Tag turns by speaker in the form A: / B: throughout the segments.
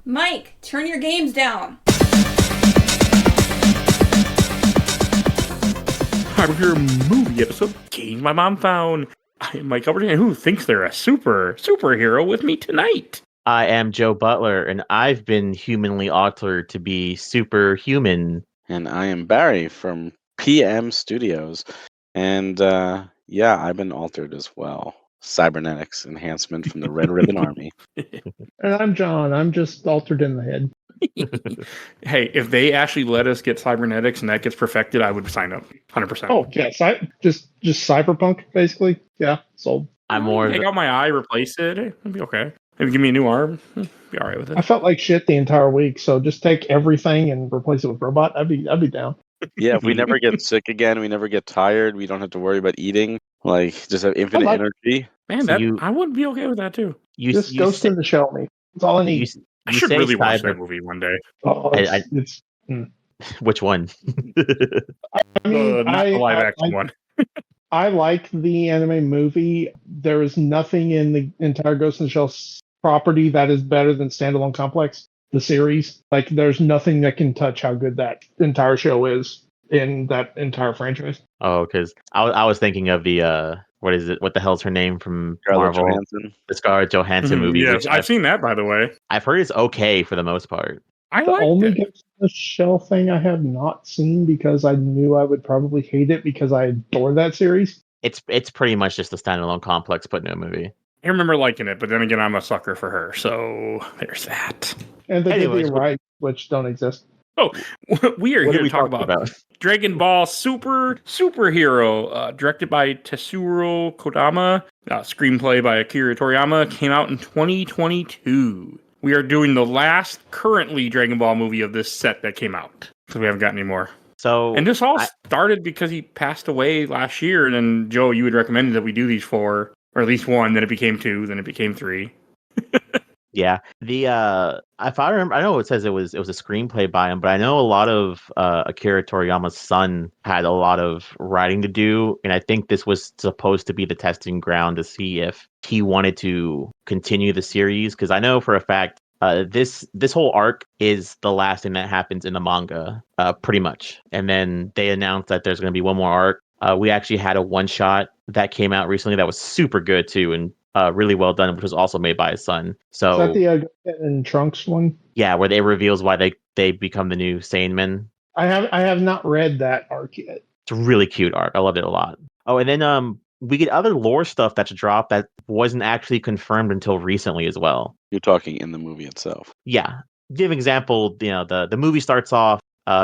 A: Mike, turn your games down.
B: I'm here movie episode Games My Mom Found. I am Mike Albertin, who thinks they're a superhero with me tonight.
C: I am Joe Butler, and I've been humanly altered to be superhuman.
D: And I am Barry from PM Studios. And yeah, I've been altered as well. Cybernetics enhancement from the Red Ribbon Army.
E: And I'm John. I'm just altered in the head.
B: Hey, if they actually let us get cybernetics and that gets perfected, I would sign up 100%.
E: Oh, yes. Just cyberpunk, basically. Yeah, sold.
C: I'm more.
B: Take out my eye, replace it. It'd be okay. Maybe give me a new arm. Be all right with it.
E: I felt like shit the entire week, so just take everything and replace it with robot. I'd be down.
D: Yeah, if we never get sick again, we never get tired, we don't have to worry about eating. Like, just have infinite energy.
B: Man,
C: So
B: I would be okay with that too.
E: Just Ghost in the Shell me. That's all I need.
B: I should really watch that movie one day.
E: Oh, it's
C: Which one?
E: I mean,
B: not the live action one.
E: I like the anime movie. There is nothing in the entire Ghost in the Shell property that is better than Standalone Complex, the series. Like, there's nothing that can touch how good that entire show is in that entire franchise.
C: Oh, because I was thinking of the what is it? What the hell's her name from
D: Scarlett
C: Marvel?
D: Johansson.
C: The Scarlett Johansson movie.
B: Yeah,
C: which
B: I've seen that, by the way.
C: I've heard it's okay for the most part.
B: I
E: The
B: liked
E: only
B: it.
E: Ghost in the Shell thing I have not seen because I knew I would probably hate it because I adore that series.
C: It's pretty much just a standalone complex put in a movie.
B: I remember liking it, but then again, I'm a sucker for her, so there's that.
E: And they
C: Anyways,
E: did the right, which don't exist.
B: Oh, we are
C: What
B: here
C: are we
B: to talk
C: talking
B: about Dragon Ball Superhero, directed by Tetsuro Kodama, screenplay by Akira Toriyama, came out in 2022. We are doing the last currently Dragon Ball movie of this set that came out, because we haven't got any more.
C: So
B: And this all started because he passed away last year, and then, Joe, you had recommended that we do these 4, or at least 1, then it became 2, then it became 3.
C: yeah, the if I remember, I know it says it was a screenplay by him, but I know a lot of Akira Toriyama's son had a lot of writing to do, and I think this was supposed to be the testing ground to see if he wanted to continue the series. Because I know for a fact this whole arc is the last thing that happens in the manga, pretty much. And then they announced that there's going to be one more arc. We actually had a one shot that came out recently that was super good too, and really well done, which was also made by his son. So
E: Is that the Goten and Trunks one?
C: yeah, where they reveals why they become the new Saiyan.
E: I have not read that arc yet.
C: It's a really cute arc. I loved it a lot. Oh, and then we get other lore stuff that's dropped that wasn't actually confirmed until recently as well.
D: You're talking in the movie itself.
C: Yeah. Give an example, the movie starts off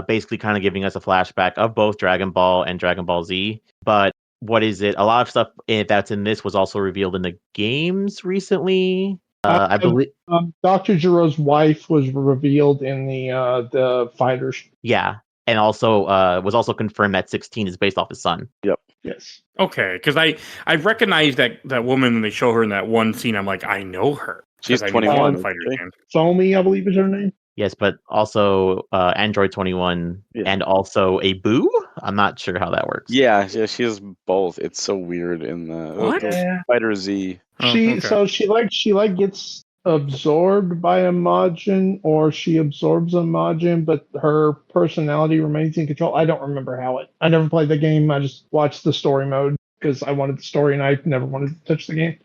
C: basically kind of giving us a flashback of both Dragon Ball and Dragon Ball Z. But what is it? A lot of stuff that's in this was also revealed in the games recently. I believe.
E: Dr. Jiro's wife was revealed in the Fighters.
C: Yeah. And also was also confirmed that 16 is based off his son.
D: Yep.
E: Yes.
B: Okay, because I recognize that woman when they show her in that one scene. I'm like, I know her.
D: She's
E: 21,
B: Fighter game.
E: Foamy, I believe is her name.
C: Yes, but also Android 21 and also a Boo? I'm not sure how that works.
D: Yeah, she has both. It's so weird in the
B: What?
D: Fighter Z.
E: She gets absorbed by a Majin, or she absorbs a Majin, but her personality remains in control. I don't remember how I never played the game. I just watched the story mode because I wanted the story and I never wanted to touch the game.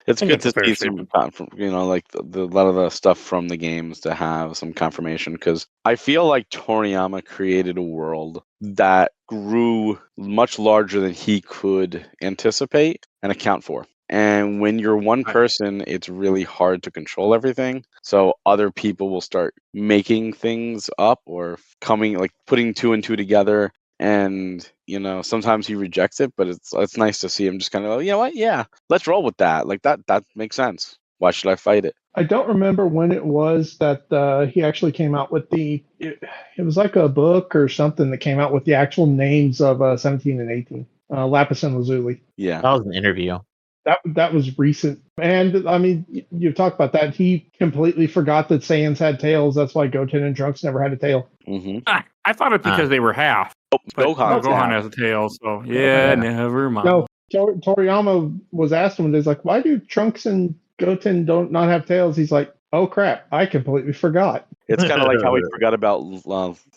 D: It's good to see
B: statement.
D: some, like the lot of the stuff from the games to have some confirmation, because I feel like Toriyama created a world that grew much larger than he could anticipate and account for. And when you're one person, it's really hard to control everything. So other people will start making things up or putting 2 and 2 together. And, sometimes he rejects it, but it's nice to see him just kind of, you know what? Yeah, let's roll with that. Like that makes sense. Why should I fight it?
E: I don't remember when it was that he actually came out with it was like a book or something that came out with the actual names of 17 and 18, Lapis and Lazuli.
D: Yeah.
C: That was an interview.
E: That was recent. And, I mean, you talk about that. He completely forgot that Saiyans had tails. That's why Goten and Trunks never had a tail.
D: Mm-hmm.
B: I thought it's because they were half. But Gohan has a tail, so yeah, never mind.
E: No, Toriyama was asked him, he's like, why do Trunks and Goten not have tails? He's like, Oh crap! I completely forgot.
D: It's kind of like how we forgot about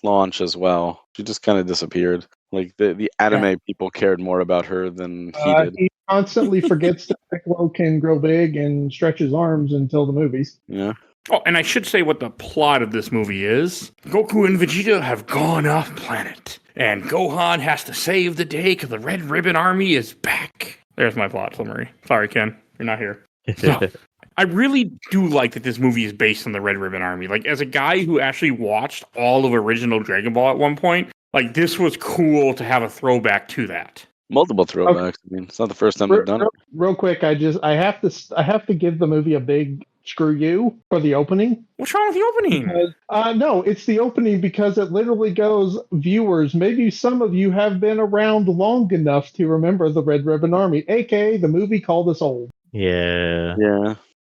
D: Launch as well. She just kind of disappeared. Like the anime people cared more about her than he did.
E: He constantly forgets that Piccolo can grow big and stretch his arms until the movies.
D: Yeah.
B: Oh, and I should say what the plot of this movie is. Goku and Vegeta have gone off planet, and Gohan has to save the day because the Red Ribbon Army is back. There's my plot summary. Sorry, Ken, you're not here. No. I really do like that this movie is based on the Red Ribbon Army. Like, as a guy who actually watched all of original Dragon Ball at one point, like, this was cool to have a throwback to that.
D: Multiple throwbacks. Okay. I mean, it's not the first time they've done it.
E: Real quick, I have to give the movie a big screw you for the opening.
B: What's wrong with the opening?
E: No, it's the opening because it literally goes, viewers, maybe some of you have been around long enough to remember the Red Ribbon Army, aka the movie called us old.
C: Yeah.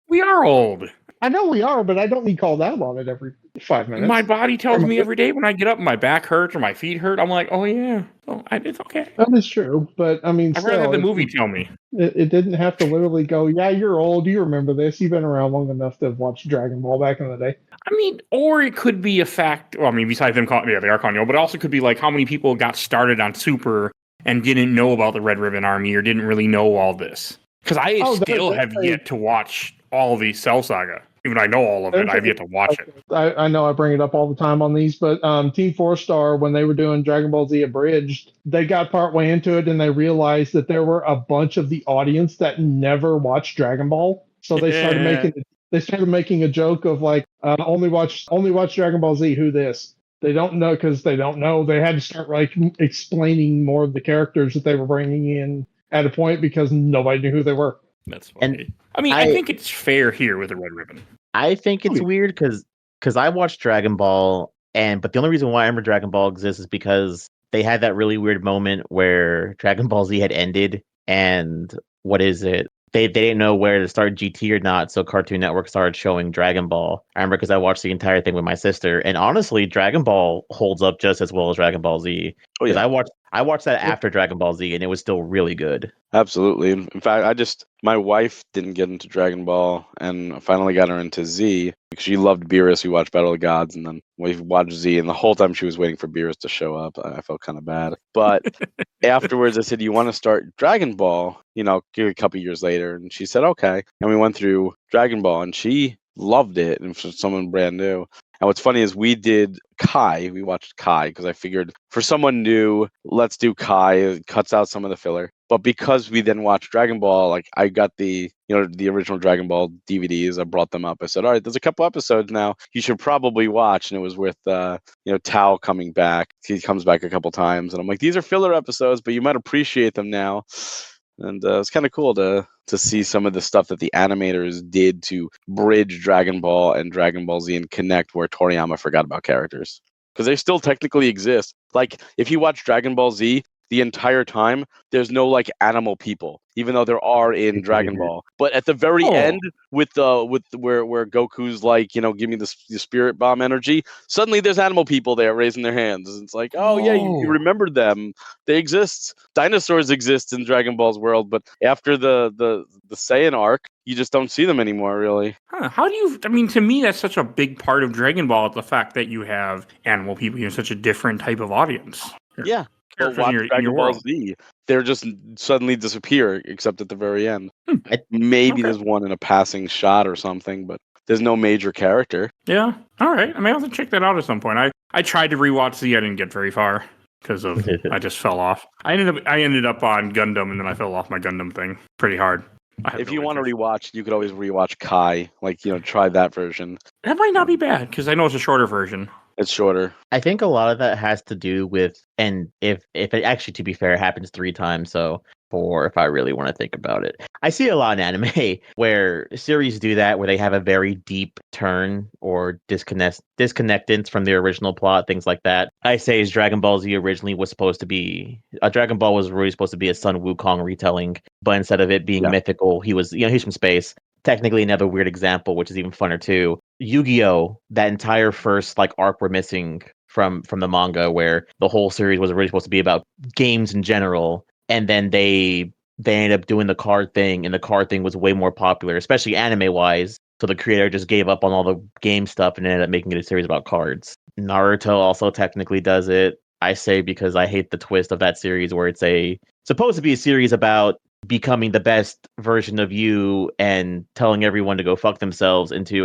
B: We are old.
E: I know we are, but I don't need called out on it every 5 minutes.
B: My body tells me every day when I get up, my back hurts or my feet hurt. I'm like, oh yeah, it's okay.
E: That is true, but I mean,
B: I'd rather have the movie tell me.
E: It didn't have to literally go, yeah, you're old, you remember this, you've been around long enough to have watched Dragon Ball back in the day.
B: I mean, or it could be a fact, well, I mean, besides them calling, they are calling you old, but it also could be like how many people got started on Super and didn't know about the Red Ribbon Army or didn't really know all this. Because I still have yet to watch all the Cell Saga. Even though I know all of it, I've yet to watch it.
E: I know I bring it up all the time on these, but Team 4-Star, when they were doing Dragon Ball Z Abridged, they got partway into it and they realized that there were a bunch of the audience that never watched Dragon Ball. So they started making a joke of like, only watch Dragon Ball Z, who this? They don't know because they don't know. They had to start like explaining more of the characters that they were bringing in at a point because nobody knew who they were.
B: That's funny. And I mean, I think it's fair here with the Red Ribbon.
C: I think it's weird because I watched Dragon Ball, but the only reason why I remember Dragon Ball exists is because they had that really weird moment where Dragon Ball Z had ended, and what is it? They didn't know where to start GT or not, so Cartoon Network started showing Dragon Ball. I remember because I watched the entire thing with my sister, and honestly, Dragon Ball holds up just as well as Dragon Ball Z. Oh yeah, I watched that after Dragon Ball Z, and it was still really good.
D: Absolutely. In fact, my wife didn't get into Dragon Ball, and I finally got her into Z. She loved Beerus. We watched Battle of the Gods, and then we watched Z, and the whole time she was waiting for Beerus to show up. I felt kind of bad. But afterwards, I said, you want to start Dragon Ball? A couple years later. And she said, okay. And we went through Dragon Ball, and she loved it, and for someone brand new. And what's funny is we did Kai. We watched Kai because I figured for someone new, let's do Kai. It cuts out some of the filler. But because we then watched Dragon Ball, like I got the original Dragon Ball DVDs. I brought them up. I said, all right, there's a couple episodes now you should probably watch. And it was with Tao coming back. He comes back a couple times, and I'm like, these are filler episodes, but you might appreciate them now. And it's kind of cool to see some of the stuff that the animators did to bridge Dragon Ball and Dragon Ball Z and connect where Toriyama forgot about characters. Because they still technically exist. Like, if you watch Dragon Ball Z, the entire time, there's no, like, animal people, even though there are in Dragon Ball. But at the very end, with where Goku's like, give me the spirit bomb energy, suddenly there's animal people there raising their hands. It's like, yeah, you remembered them. They exist. Dinosaurs exist in Dragon Ball's world, but after the Saiyan arc, you just don't see them anymore, really.
B: Huh. How do you... I mean, to me, that's such a big part of Dragon Ball, the fact that you have animal people, such a different type of audience.
D: Yeah. But watch Dragon Ball Z, they're just suddenly disappear, except at the very end. Maybe there's one in a passing shot or something, but there's no major character.
B: Yeah. All right. I may have to check that out at some point. I tried to rewatch Z. I didn't get very far because of I just fell off. I ended up on Gundam, and then I fell off my Gundam thing pretty hard.
D: If you want to rewatch, you could always rewatch Kai. Like, try that version.
B: That might not be bad because I know it's a shorter version.
D: It's shorter.
C: I think a lot of that has to do with, and if it actually, to be fair, it happens 3 times, so 4 if I really want to think about it. I see a lot in anime where series do that, where they have a very deep turn or disconnectance from their original plot, things like that. I say is Dragon Ball Z originally was supposed to be, Dragon Ball was really supposed to be a Sun Wukong retelling, but instead of it being mythical, he was, he's from space. Technically another weird example, which is even funner too. Yu-Gi-Oh! That entire first arc we're missing from the manga, where the whole series was originally supposed to be about games in general, and then they ended up doing the card thing, and the card thing was way more popular, especially anime-wise, So the creator just gave up on all the game stuff and ended up making it a series about cards. Naruto also technically does it. I say because I hate the twist of that series where it's supposed to be a series about becoming the best version of you and telling everyone to go fuck themselves into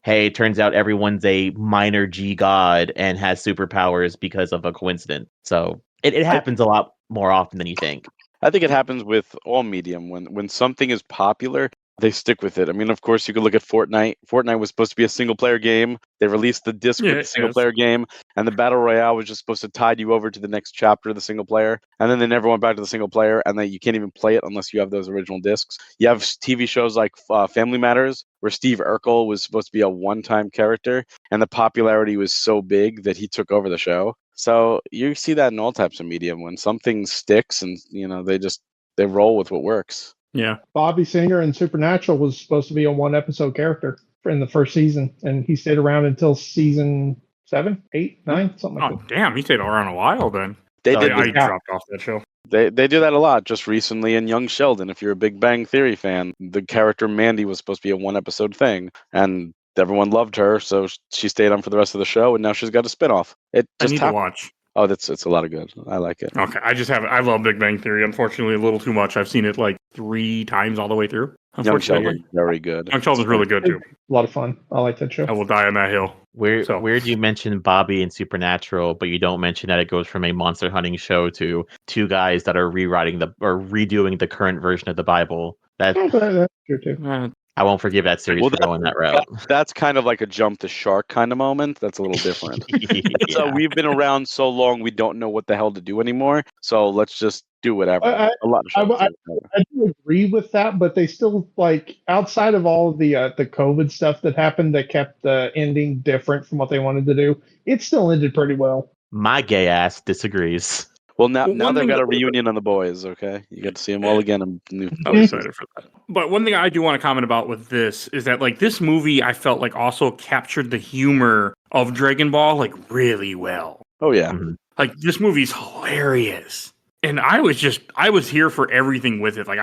C: hey, turns out everyone's a minor G god and has superpowers because of a coincidence. So it happens a lot more often than you think.
D: I think it happens with all medium. When something is popular, they stick with it. I mean, of course, you could look at Fortnite. Fortnite was supposed to be a single player game. They released the disc with the single player game, and the Battle Royale was just supposed to tide you over to the next chapter of the single player. And then they never went back to the single player, and then you can't even play it unless you have those original discs. You have TV shows like Family Matters, where Steve Urkel was supposed to be a one-time character, and the popularity was so big that he took over the show. So you see that in all types of medium when something sticks, and they roll with what works.
B: Yeah.
E: Bobby Singer in Supernatural was supposed to be a one episode character in the first season, and he stayed around until season 7, 8, 9, something like
B: Oh,
E: that.
B: damn, he stayed around a while then. I dropped off that show.
D: They do that a lot. Just recently in Young Sheldon, if you're a Big Bang Theory fan, the character Mandy was supposed to be a one episode thing, and everyone loved her, so she stayed on for the rest of the show, and now she's got a spinoff. It just
B: I need to watch.
D: Oh, it's a lot of good. I like it.
B: Okay, I just haven't. I love Big Bang Theory. Unfortunately, a little too much. I've seen it like 3 times all the way through.
D: Young Sheldon, very good.
B: Young Sheldon's really good too.
E: A lot of fun. I like that show.
B: I will die on that hill.
C: Weird you mention Bobby in Supernatural, but you don't mention that it goes from a monster hunting show to 2 guys that are redoing the current version of the Bible. That's
E: true too.
C: I won't forgive that series for going that route.
D: That's kind of like a jump the shark kind of moment. That's a little different. So we've been around so long, we don't know what the hell to do anymore. So let's just do whatever.
E: I do agree with that, but they still, like, outside of all of the COVID stuff that happened that kept the ending different from what they wanted to do, it still ended pretty well.
C: My gay ass disagrees.
D: Well, now they've got a reunion on the boys, okay? You get to see them all again. I'm
B: excited for that. But one thing I do want to comment about with this is that, like, this movie, I felt like also captured the humor of Dragon Ball, like, really well.
D: Oh, yeah.
C: Mm-hmm.
B: Like, this movie's hilarious. And I was here for everything with it. Like,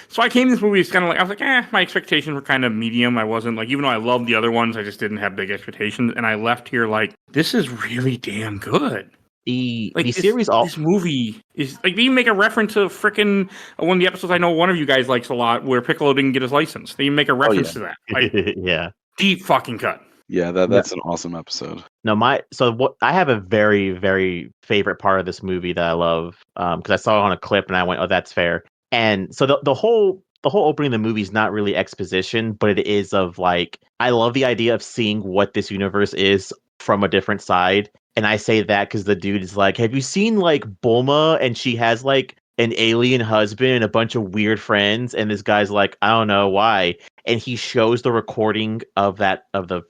B: so I came to this movie, it's kind of like, I was like, my expectations were kind of medium. I wasn't, like, even though I loved the other ones, I just didn't have big expectations. And I left here like, this is really damn good. This movie is like, they even make a reference to frickin' one of the episodes I know one of you guys likes a lot where Piccolo didn't get his license. They even make a reference to that. Like,
C: yeah.
B: Deep fucking cut.
D: Yeah, that's an awesome episode.
C: No, I have a very, very favorite part of this movie that I love because I saw it on a clip and I went, oh, that's fair. And so the whole opening of the movie is not really exposition, but it is of, like, I love the idea of seeing what this universe is from a different side. And I say that because the dude is like, have you seen, like, Bulma? And she has, like, an alien husband and a bunch of weird friends. And this guy's like, I don't know why. And he shows the recording of the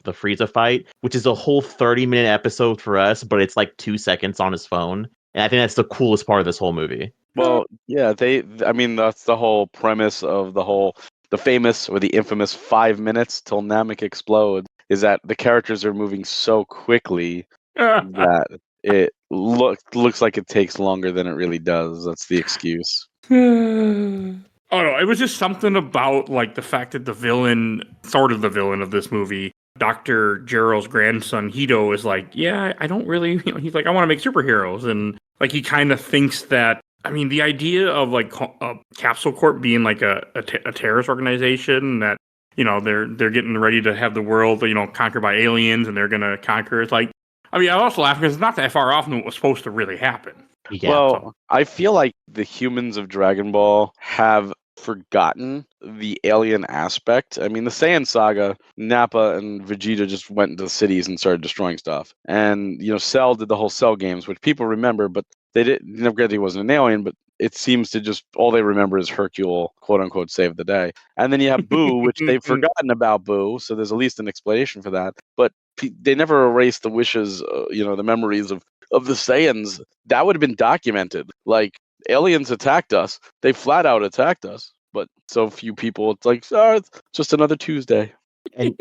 C: Frieza fight, which is a whole 30-minute episode for us, but it's like 2 seconds on his phone. And I think that's the coolest part of this whole movie.
D: Well, yeah, that's the whole premise of the famous or the infamous 5 minutes till Namek explodes, is that the characters are moving so quickly that it looks like it takes longer than it really does. That's the excuse.
B: Oh no, it was just something about, like, the fact that the villain of this movie, Dr. Gero's grandson, Hito, is like, yeah, I don't really, he's like, I want to make superheroes. And, like, he kind of thinks that, I mean, the idea of, like, Capsule Corp being like a terrorist organization that, they're getting ready to have the world, conquered by aliens and they're going to conquer. It's like, I mean, I also laugh because it's not that far off from what was supposed to really happen.
C: Yeah,
D: well, I feel like the humans of Dragon Ball have forgotten the alien aspect. I mean, the Saiyan saga, Nappa and Vegeta just went into the cities and started destroying stuff. And, Cell did the whole Cell games, which people remember, but they never get he wasn't an alien, but it seems to just, all they remember is Hercule, quote unquote, saved the day. And then you have Boo, which they've forgotten about Boo, so there's at least an explanation for that. But they never erased the wishes, the memories of the Saiyans. That would have been documented. Like, aliens attacked us. They flat out attacked us. But so few people, it's like, it's just another Tuesday.
C: And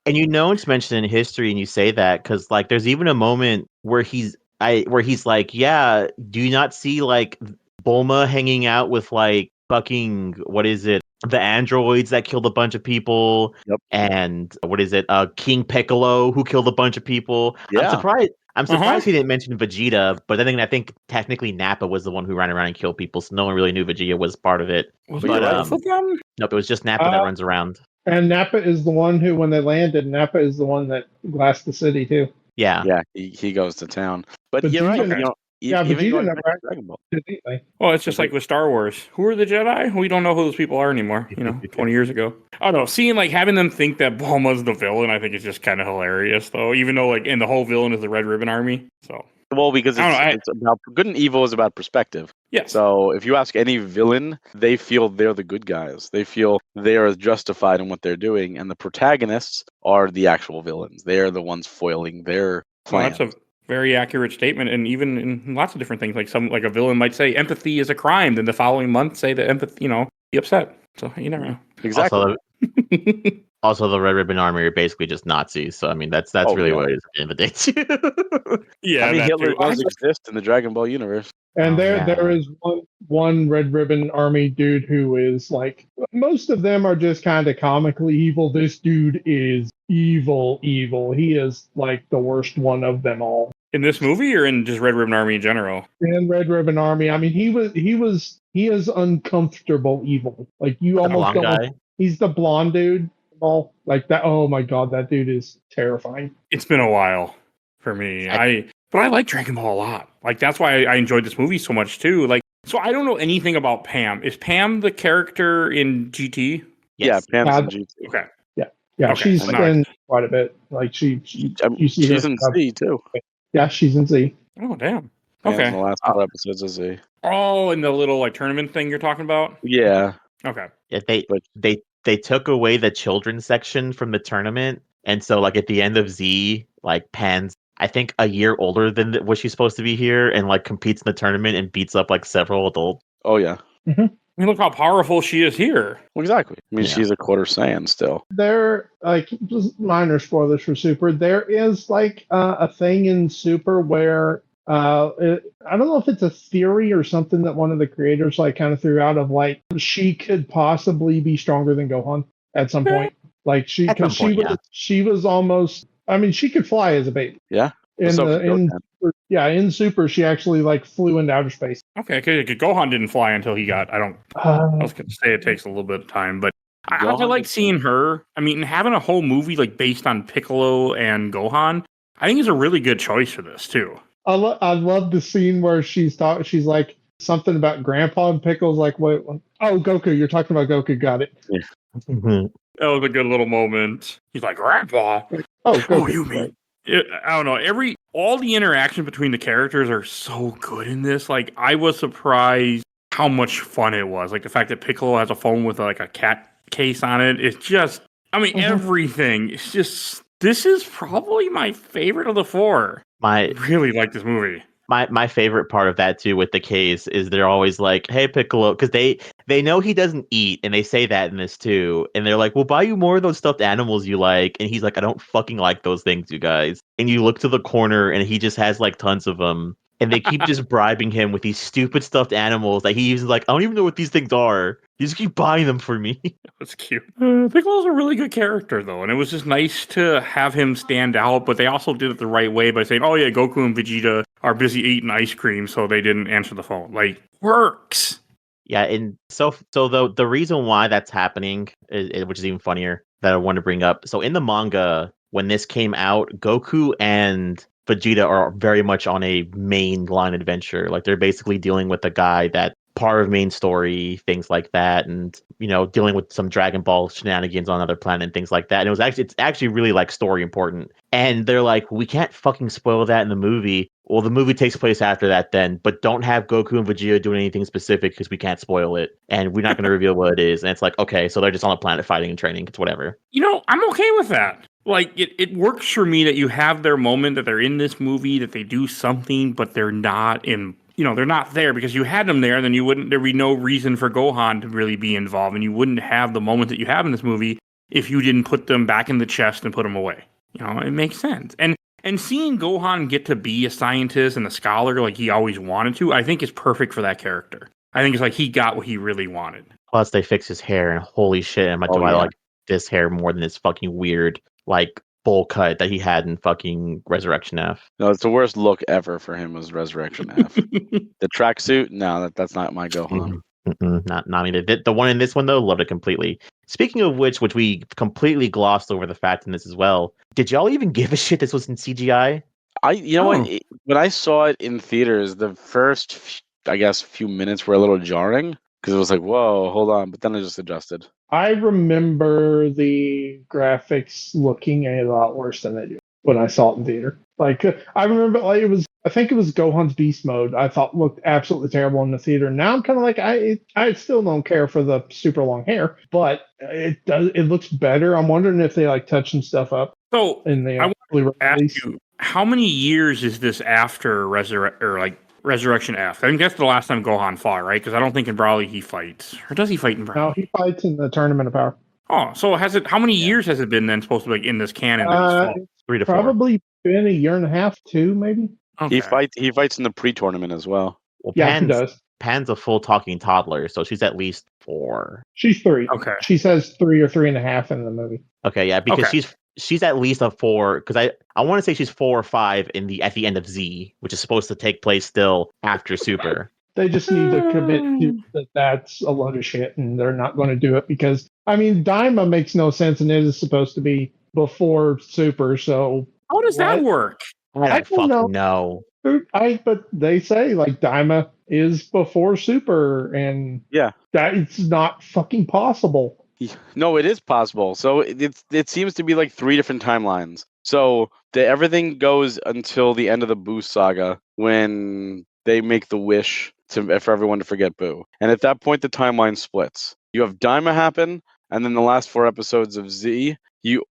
C: it's mentioned in history, and you say that because, like, there's even a moment where he's like, yeah, do you not see, like, Bulma hanging out with, like, fucking, what is it? The androids that killed a bunch of people.
D: Yep.
C: And what is it? King Piccolo who killed a bunch of people.
D: Yeah.
C: I'm surprised he didn't mention Vegeta, but then I think technically Nappa was the one who ran around and killed people, so no one really knew Vegeta was part of it.
B: Was
C: But,
B: it both of them?
C: Nope, it was just Nappa that runs around.
E: And Nappa is the one who, when they landed, Nappa is the one that glassed the city too.
C: Yeah.
D: Yeah, he goes to town. But
E: Vegeta
D: you're right.
E: never-
D: You know,
E: Yeah,
D: even
E: Vegeta
D: going
E: never
D: back to
E: actually
D: Dragon Ball.
E: did anything.
B: Well, it's just like with Star Wars. Who are the Jedi? We don't know who those people are anymore. 20 years ago. I don't know. Seeing having them think that Bulma's the villain, I think is just kind of hilarious, though. Even though and the whole villain is the Red Ribbon Army. So
D: Well, because it's about good and evil is about perspective.
B: yes.
D: So if you ask any villain, they feel they're the good guys. They feel they are justified in what they're doing, and the protagonists are the actual villains. They are the ones foiling their plans.
B: That's a very accurate statement, and even in lots of different things, like a villain might say empathy is a crime, then the following month say that empathy, be upset. So you never know.
D: Exactly.
C: Also, the Red Ribbon Army are basically just Nazis. So I mean, that's really what it is at the end of the day. Too.
B: Yeah,
D: I mean,
B: that
D: Hitler
B: too.
D: does exist in the Dragon Ball universe.
E: And
C: yeah.
E: there is one Red Ribbon Army dude who is most of them are just kind of comically evil. This dude is evil. He is the worst one of them all.
B: In this movie or in just Red Ribbon Army in general?
E: In Red Ribbon Army, I mean, he is uncomfortable evil. You almost don't.
C: Guy.
E: He's the blonde dude. All that. Oh my god, that dude is terrifying.
B: It's been a while for me. But I like Dragon Ball a lot. That's why I enjoyed this movie so much too. So I don't know anything about Pam. Is Pam the character in GT?
C: Yes.
D: Yeah, Pam's in GT.
B: Okay.
E: Yeah,
B: Okay,
E: she's
B: well,
E: in quite a bit. You see
D: she's
E: her
D: in C too.
E: Yeah, she's in Z.
B: Oh, damn.
D: Pam's
B: Okay.
D: in the last couple episodes of Z.
B: Oh, and the little tournament thing you're talking about?
D: Yeah.
B: Okay.
C: Yeah, they took away the children's section from the tournament, and so at the end of Z, Pan's I think a year older than what she's supposed to be here, and competes in the tournament and beats up several adults.
D: Oh yeah.
E: Mm-hmm.
B: I mean, look how powerful she is here.
D: Well, exactly. I mean,
C: Yeah.
D: she's a quarter Saiyan still.
E: There, just minor spoilers for Super. There is a thing in Super where I don't know if it's a theory or something that one of the creators kind of threw out of she could possibly be stronger than Gohan at some point. She was almost. I mean, she could fly as a baby.
D: Yeah.
E: In Super, she actually flew into outer space.
B: Okay, because Gohan didn't fly until he got. I was going to say it takes a little bit of time, but I like seeing her. I mean, having a whole movie based on Piccolo and Gohan, I think is a really good choice for this too.
E: I love the scene where she's like something about Grandpa, and Piccolo's like, "Wait, oh, Goku, you're talking about Goku, got it."
D: Yeah.
B: That was a good little moment. He's like, Grandpa.
E: Oh, Goku.
B: Oh, you mean? I don't know. All the interaction between the characters are so good in this. I was surprised how much fun it was. The fact that Piccolo has a phone with a cat case on it. It's just, everything. It's just, this is probably my favorite of the four. I really like this movie.
C: My favorite part of that too with the case is they're always like, "Hey Piccolo," because they know he doesn't eat, and they say that in this too, and they're like, "We'll buy you more of those stuffed animals you like," and he's like, "I don't fucking like those things, you guys." And you look to the corner, and he just has tons of them, and they keep just bribing him with these stupid stuffed animals that he's like, "I don't even know what these things are. You just keep buying them for me."
B: That's cute. Piccolo's a really good character, though, and it was just nice to have him stand out, but they also did it the right way by saying, "Oh yeah, Goku and Vegeta are busy eating ice cream, so they didn't answer the phone." Works.
C: Yeah, and so the reason why that's happening, which is even funnier, that I want to bring up. So in the manga, when this came out, Goku and Vegeta are very much on a mainline adventure. They're basically dealing with a guy that part of main story, things like that, and dealing with some Dragon Ball shenanigans on another planet and things like that. And it's actually really story important. And they're like, we can't fucking spoil that in the movie. Well, the movie takes place after that then, but don't have Goku and Vegeta doing anything specific because we can't spoil it, and we're not going to reveal what it is. And it's okay, so they're just on a planet fighting and training. It's whatever.
B: I'm okay with that. It works for me that you have their moment, that they're in this movie, that they do something, but they're not in. They're not there because you had them there, and then there'd be no reason for Gohan to really be involved, and you wouldn't have the moment that you have in this movie if you didn't put them back in the chest and put them away. It makes sense. And seeing Gohan get to be a scientist and a scholar like he always wanted to, I think is perfect for that character. I think it's like he got what he really wanted.
C: Plus, they fixed his hair, and holy shit, do I like this hair more than this fucking weird, like, bowl cut that he had in fucking Resurrection F.
D: No, it's the worst look ever for him was Resurrection F. The tracksuit, no, that's not my Gohan.
C: Not me. The one in this one though, loved it completely. Speaking of which we completely glossed over the fact in this as well. Did y'all even give a shit this was in CGI?
D: You know what? When I saw it in theaters, the first, I guess, few minutes were a little jarring because it was like, whoa, hold on. But then I just adjusted.
E: I remember the graphics looking a lot worse than they do when I saw it in theater. Like, I remember, like, I think it was Gohan's Beast Mode. I thought looked absolutely terrible in the theater. Now I'm kind of like, I still don't care for the super long hair, but it looks better. I'm wondering if they like touching stuff up.
B: So
E: in the
B: I want to ask
E: release.
B: you, how many years is this after Resurrection F? I think that's the last time Gohan fought, right? Because I don't think in Broly he fights, or does he fight in Broly?
E: No, he fights in the Tournament of Power.
B: Oh, so has it? How many years has it been then supposed to be like in this canon? That he's
C: 3 to 4.
E: Probably been a year and a half, 2 maybe.
B: Okay.
D: He fights in the pre-tournament as well.
C: Well,
E: Yeah, he does.
C: Pan's a full talking toddler, so she's at least 4.
E: She's 3.
B: Okay.
E: She says 3 or 3.5 in the movie.
C: Okay, yeah, because she's at least a 4. Because I want to say she's 4 or 5 at the end of Z, which is supposed to take place still after Super.
E: They just need to commit to that's a load of shit, and they're not going to do it because Daima makes no sense, and it is supposed to be before Super. So
B: how does that work?
C: I don't know.
E: But they say like Daima is before Super, and that it's not fucking possible.
D: No, it is possible. So it seems to be like 3 different timelines. So everything goes until the end of the Boo saga when they make the wish for everyone to forget Boo, and at that point the timeline splits. You have Daima happen, and then the last 4 episodes of Z. You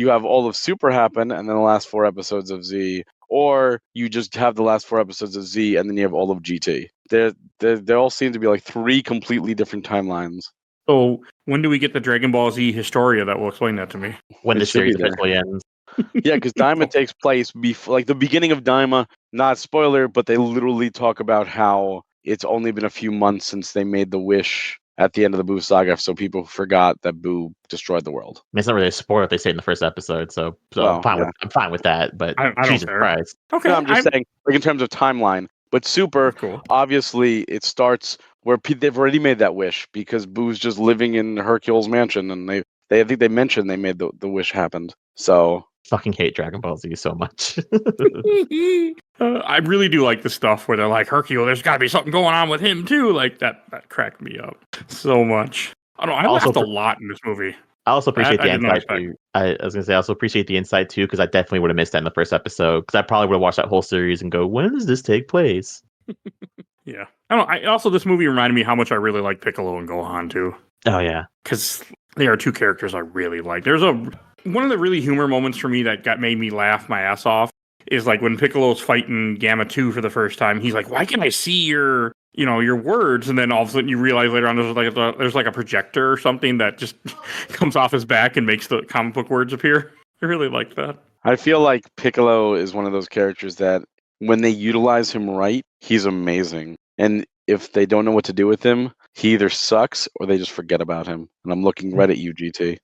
D: have all of Super happen, and then the last 4 episodes of Z. Or you just have the last 4 episodes of Z, and then you have all of GT. They all seem to be like 3 completely different timelines.
B: So when do we get the Dragon Ball Z Historia that will explain that to me?
C: When the series officially ends.
D: Yeah, because Daima takes place before, like the beginning of Daima. Not spoiler, but they literally talk about how it's only been a few months since they made the wish at the end of the Boo saga, so people forgot that Boo destroyed the world.
C: It's not really a spoiler if they say it in the first episode, so I'm fine with that. But Jesus Christ.
D: Okay, no, I'm just saying, like in terms of timeline. But Super, obviously, it starts where they've already made that wish because Boo's just living in Hercule's mansion, and I think they mentioned they made the wish happened. So
C: fucking hate Dragon Ball Z so much.
B: I really do like the stuff where they're like, Hercule, there's got to be something going on with him too. Like that cracked me up so much. I laughed a lot in this movie.
C: I also appreciate the insight too. I was gonna say I also appreciate the insight too because I definitely would have missed that in the first episode because I probably would have watched that whole series and go, when does this take place?
B: Yeah, I don't know. Also, this movie reminded me how much I really like Piccolo and Gohan too.
C: Oh yeah,
B: because they are 2 characters I really like. There's one of the really humor moments for me that made me laugh my ass off is like when Piccolo's fighting Gamma 2 for the first time. He's like, "Why can't I see your words?" And then all of a sudden you realize later on there's like a projector or something that just comes off his back and makes the comic book words appear. I really like that.
D: I feel like Piccolo is one of those characters that when they utilize him right, he's amazing. And if they don't know what to do with him, he either sucks or they just forget about him. And I'm looking right at you, GT.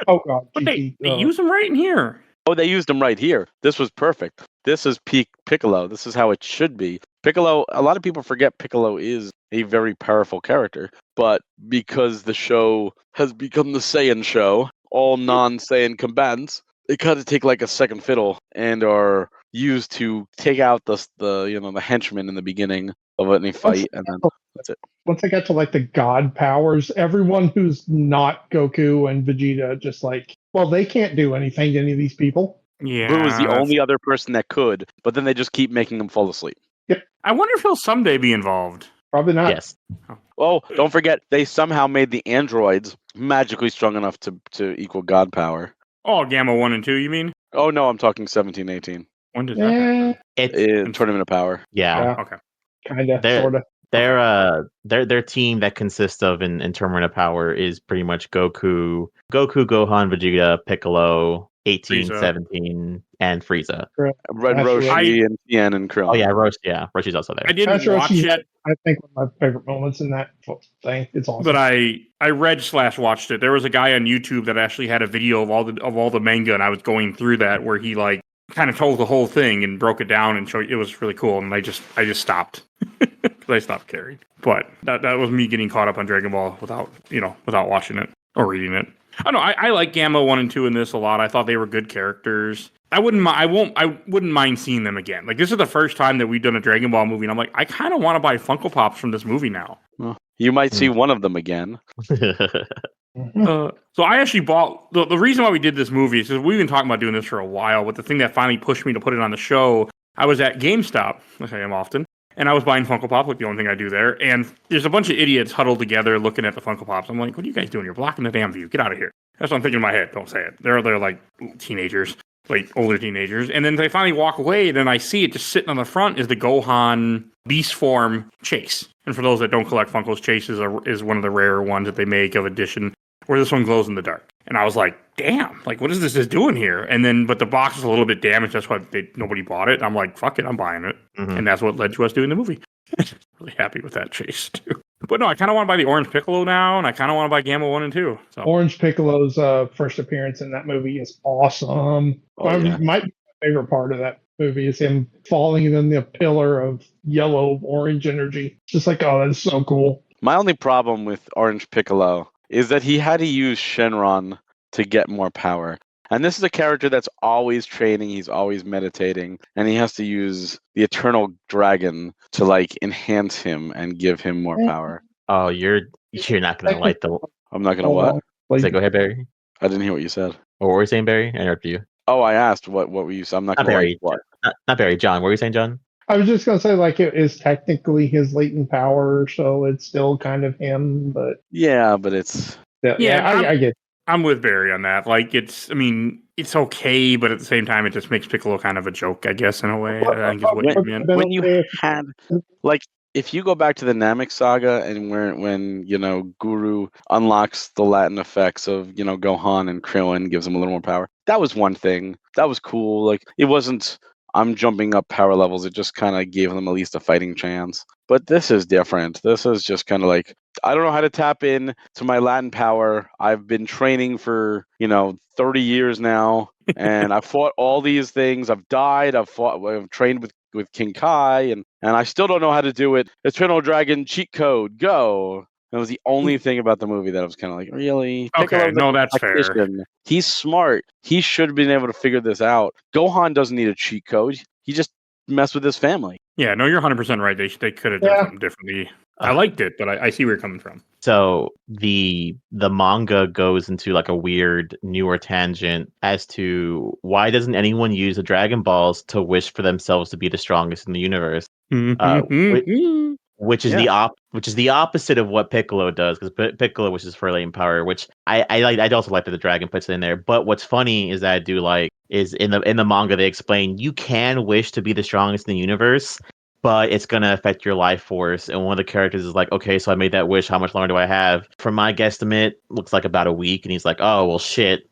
E: Oh God!
B: But they use him right in here.
D: Oh, they used him right here. This was perfect. This is peak Piccolo. This is how it should be. Piccolo, a lot of people forget Piccolo is a very powerful character, but because the show has become the Saiyan show, all non-Saiyan combatants, they kind of take like a second fiddle and are used to take out the henchmen in the beginning of any fight, and then that's it.
E: Once I got to like the god powers, everyone who's not Goku and Vegeta just like, well, they can't do anything to any of these people.
B: Yeah,
D: Boo is the only other person that could, but then they just keep making him fall asleep.
E: Yep.
B: I wonder if he'll someday be involved.
E: Probably not.
C: Yes.
D: Oh, don't forget, they somehow made the androids magically strong enough to equal god power.
B: Oh, Gamma 1 and 2, you mean?
D: Oh no, I'm talking 17, 18.
B: When did that happen?
D: In Tournament of Power.
C: Yeah.
B: Oh, okay.
E: Kinda, sorta.
C: Their team that consists of in Tournament of Power is pretty much Goku, Gohan, Vegeta, Piccolo, 18,
B: Frieza.
C: 17, and Frieza.
D: Red
E: That's
D: Roshi
E: right.
D: and Tien and Krillin.
C: Oh yeah, Roshi's also there.
B: I didn't
E: Astro,
B: watch it,
E: I think one of my favorite moments in that thing. It's awesome.
B: but I read/watched it. There was a guy on YouTube that actually had a video of all the manga, and I was going through that where he like kind of told the whole thing and broke it down and showed it was really cool. And I just stopped because I stopped caring. But that was me getting caught up on Dragon Ball without watching it or reading it. I don't know. I like Gamma 1 and 2 in this a lot. I thought they were good characters. I wouldn't mind seeing them again. Like, this is the first time that we've done a Dragon Ball movie, and I'm like, I kind of want to buy Funko Pops from this movie now.
D: Well, you might see one of them again.
B: So I actually bought the reason why we did this movie is because we've been talking about doing this for a while. But the thing that finally pushed me to put it on the show, I was at GameStop, like I am often, and I was buying Funko Pop, like the only thing I do there. And there's a bunch of idiots huddled together looking at the Funko Pops. I'm like, what are you guys doing? You're blocking the damn view. Get out of here. That's what I'm thinking in my head. Don't say it. They're like teenagers, like older teenagers. And then they finally walk away, and then I see it just sitting on the front is the Gohan Beast Form Chase. And for those that don't collect Funko's, Chase is one of the rarer ones that they make of edition, where this one glows in the dark. And I was like, damn, like, what is this doing here? And then, but the box is a little bit damaged. That's why nobody bought it. I'm like, fuck it, I'm buying it.
C: Mhm.
B: And that's what led to us doing the movie. Really happy with that Chase, too. But no, I kind of want to buy the Orange Piccolo now, and I kind of want to buy Gamma 1 and 2. So.
E: Orange Piccolo's first appearance in that movie is awesome.
D: Oh, yeah.
E: My favorite part of that movie is him falling in the pillar of yellow orange energy. Just like, oh, that's so cool.
D: My only problem with Orange Piccolo is that he had to use Shenron to get more power. And this is a character that's always training, he's always meditating, and he has to use the Eternal Dragon to like enhance him and give him more power.
C: Oh, you're not gonna like the.
D: I'm not gonna what?
E: Like,
C: Say, go ahead, Barry.
D: I didn't hear what you said.
C: Or what were you saying, Barry? I interrupted you.
D: Oh, I asked what were you saying? I'm not
C: Not
D: gonna
C: Barry.
D: like what.
C: Not Barry. John. What were you saying, John?
E: I was just gonna say, like, it is technically his latent power, so it's still kind of him. But
D: Yeah, but it's
E: I get.
B: I'm with Barry on that. Like, it's okay, but at the same time, it just makes Piccolo kind of a joke, I guess, in a way. I think is what you meant.
D: when you had like if you go back to the Namek saga and when Guru unlocks the Latin effects of Gohan and Krillin, gives him a little more power. That was one thing. That was cool. Like, it wasn't I'm jumping up power levels. It just kind of gave them at least a fighting chance. But this is different. This is just kind of like, I don't know how to tap in to my Latin power. I've been training for 30 years now, and I've fought all these things. I've died. I've trained with King Kai, and I still don't know how to do it. Eternal Dragon cheat code, go. That was the only thing about the movie that I was kind of like, really?
B: Okay, no, that's fair.
D: He's smart. He should have been able to figure this out. Gohan doesn't need a cheat code. He just messed with his family.
B: Yeah, no, you're 100% right. They could have done something differently. I liked it, but I see where you're coming from.
C: So the manga goes into like a weird newer tangent as to why doesn't anyone use the Dragon Balls to wish for themselves to be the strongest in the universe? Which is the opposite of what Piccolo does, because Piccolo wishes for latent power, which I like. I'd also like that the dragon puts it in there. But what's funny is that I do like is in the manga they explain you can wish to be the strongest in the universe, but it's gonna affect your life force. And one of the characters is like, okay, so I made that wish. How much longer do I have? From my guesstimate, looks like about a week. And he's like, oh well, shit.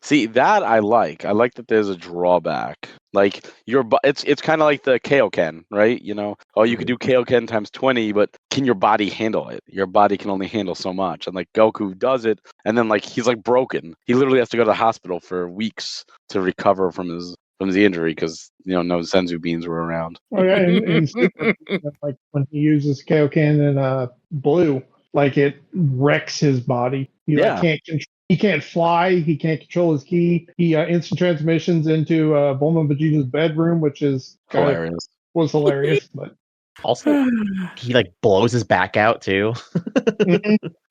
D: See, that I like. I like that there's a drawback. Like it's kind of like the Kaioken, right? You could do Kaioken times 20, but can your body handle it? Your body can only handle so much. And like Goku does it, and then like he's like broken. He literally has to go to the hospital for weeks to recover from his injury because no senzu beans were around.
E: Oh yeah, and like when he uses Kaioken and Blue, like it wrecks his body. He can't fly. He can't control his ki. He instant transmissions into Bulma and Vegeta's bedroom, which is
D: Hilarious.
E: Was hilarious, but
C: also he like blows his back out too.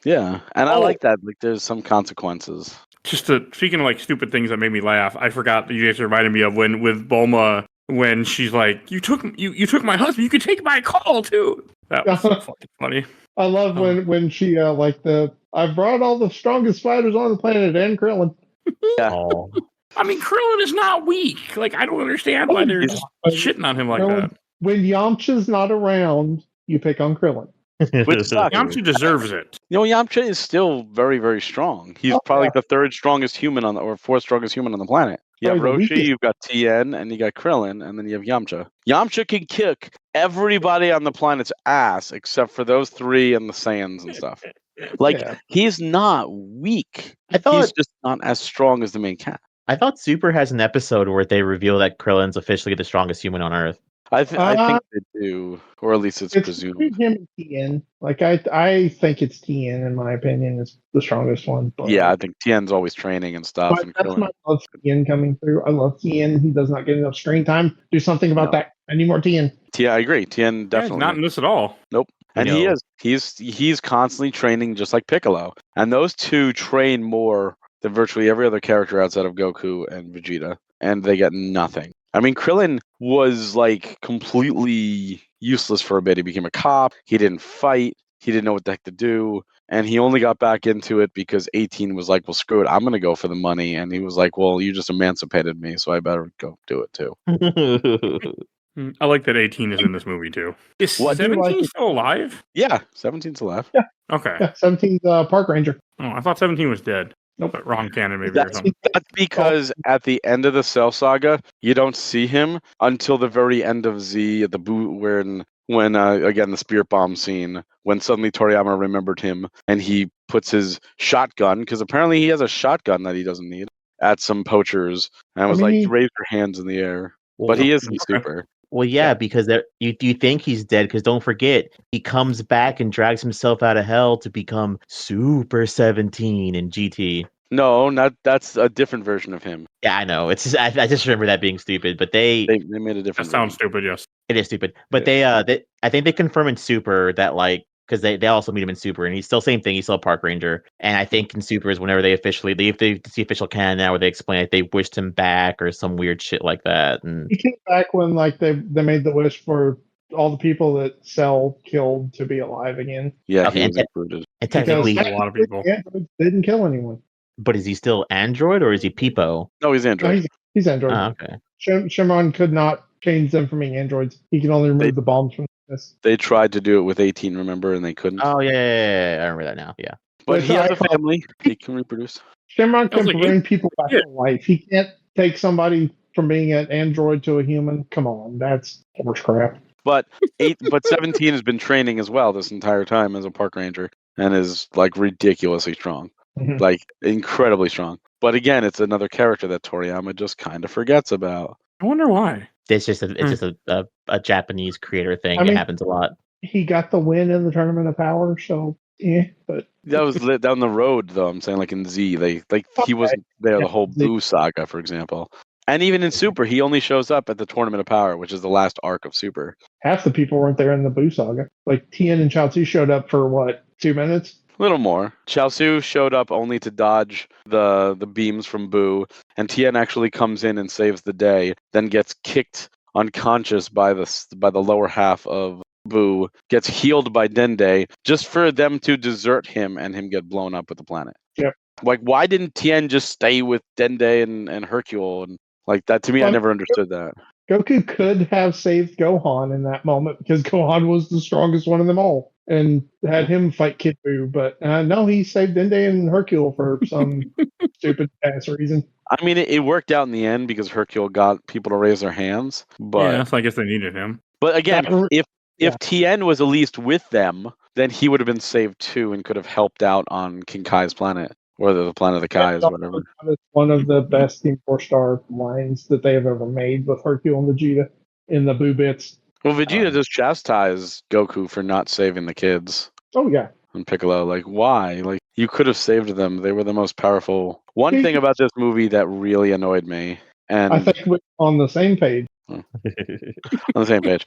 D: Yeah, and I like that. Like, there's some consequences.
B: Speaking of like stupid things that made me laugh, I forgot that you guys reminded me of with Bulma when she's like, "You took my husband. You could take my call too." That was so fucking funny.
E: I love when she I've brought all the strongest fighters on the planet and Krillin.
D: Yeah.
C: Oh.
B: I mean, Krillin is not weak. Like, I don't understand why they're just shitting on him like that.
E: When Yamcha's not around, you pick on Krillin.
D: Which sucks.
B: Yamcha deserves it.
D: Yamcha is still very, very strong. He's
E: Oh,
D: probably
E: yeah.
D: the third strongest human or fourth strongest human on the planet. You have
E: Probably the
D: Roshi,
E: weakest.
D: you've got Tien, and you got Krillin, and then you have Yamcha. Yamcha can kick everybody on the planet's ass except for those three and the Saiyans and stuff. Like,
E: Yeah.
D: he's not weak.
C: I thought
D: He's just not as strong as the main cat.
C: Super has an episode where they reveal that Krillin's officially the strongest human on Earth.
D: I think they do, or at least it's presumed.
E: between him and Tien. Like I think it's Tien in my opinion is the strongest one. But,
D: Yeah, I think Tien's always training and stuff.
E: but
D: And
E: that's
D: Krillin.
E: my love for Tien coming through. I love Tien. He does not get enough screen time. Do something about
D: No.
E: that. I need more Tien.
D: Tien, I agree. Tien
B: Yeah, he's
D: definitely.
B: not in this at all.
D: And
C: You
D: he
C: know.
D: is. He's constantly training just like Piccolo. And those two train more than virtually every other character outside of Goku and Vegeta. And they get nothing. I mean, Krillin was like completely useless for a bit. He became a cop. He didn't fight. He didn't know what the heck to do. And he only got back into it because 18 was like, well, screw it. I'm going to go for the money. And he was like, well, you just emancipated me. So I better go do it too.
B: I like that 18 is in this movie too. Is
D: What?
B: 17 still alive?
D: Yeah, 17's alive.
B: Okay.
E: Yeah, 17's Park Ranger.
B: Oh, I thought 17 was dead.
E: Nope.
B: But wrong canon maybe or
D: That's,
B: something.
D: that's because at the end of the Cell Saga, you don't see him until the very end of Z at the boot when again the spirit bomb scene, when suddenly Toriyama remembered him and he puts his shotgun, because apparently he has a shotgun that he doesn't need, at some poachers and was like, raise your hands in the air. But he is in Super.
C: Well, yeah, because you think he's dead, because don't forget, he comes back and drags himself out of hell to become Super 17 in GT.
D: No, that's a different version of him.
C: Yeah, I know. It's just, I just remember that being stupid, but they
D: made a
B: That
D: different
B: sounds
D: version.
B: stupid, yes.
C: it is stupid. But they I think they confirm in Super that, like, because they also meet him in Super, and he's still same thing. He's still a park ranger, and I think in Super is whenever it's the official canon now, where they explain it, they wished him back or some weird shit like that. And
E: He came back when like they made the wish for all the people that Cell killed to be alive again.
D: Yeah,
C: Okay,
D: he
C: and
D: was included.
C: and technically,
B: a lot of people.
E: Androids didn't kill anyone.
C: but is he still Android or is he Peepo?
D: No, he's
E: No,
D: Android.
E: he's Android.
C: Oh, okay.
E: Shimon could not change them from being androids. He can only remove the bombs from this.
D: They tried to do it with 18, remember, and they couldn't.
C: Oh yeah, I remember that now. Yeah.
D: But he has a
E: I-
D: family. He can reproduce.
E: Shimon can
B: Sounds like
E: bring people back
B: yeah.
E: to life. He can't take somebody from being an android to a human. Come on, that's horse crap.
D: But 17 has been training as well this entire time as a park ranger and is like ridiculously strong.
E: Mhm.
D: Like incredibly strong. But again, it's another character that Toriyama just kind of forgets about.
B: I wonder why.
C: It's just a Japanese creator thing.
E: I mean-
C: It happens a lot.
E: He got the win in the Tournament of Power, so yeah. But
D: That was lit down the road though. I'm saying like in Z, he
E: Okay.
D: wasn't there the
E: Yeah,
D: whole
E: Z.
D: Boo saga, for example. And even in Super, he only shows up at the Tournament of Power, which is the last arc of Super.
E: half the people weren't there in the Boo saga. Like Tien and Chaozu showed up for what, 2 minutes?
D: A little more. Chaozu showed up only to dodge the beams from Boo, and Tien actually comes in and saves the day, then gets kicked unconscious by the lower half of Boo, gets healed by Dende, just for them to desert him and him get blown up with the planet.
E: Yep.
D: Like, why didn't Tien just stay with Dende and Hercule? And like that, to me, I
E: Well,
D: never understood that.
E: Goku could have saved Gohan in that moment because Gohan was the strongest one of them all and had him fight Kid Buu. But no, he saved Dende and Hercule for some stupid ass reason.
D: I mean, it worked out in the end because Hercule got people to raise their hands. But
B: Yeah, so I guess they needed him.
D: But again,
E: That-
D: if Tien was at least with them, then he would have been saved too and could have helped out on King Kai's planet, or the planet of the Kais, or whatever.
E: It's one of the best Team 4-star lines that they have ever made with Hercule and Vegeta in the Boo bits.
D: Well, Vegeta just chastised Goku for not saving the kids.
E: Oh, yeah.
D: And Piccolo, like, why? Like, you could have saved them. They were the most powerful. One thing about this movie that really annoyed me, and
E: I think we're on the same page.
D: on the same page.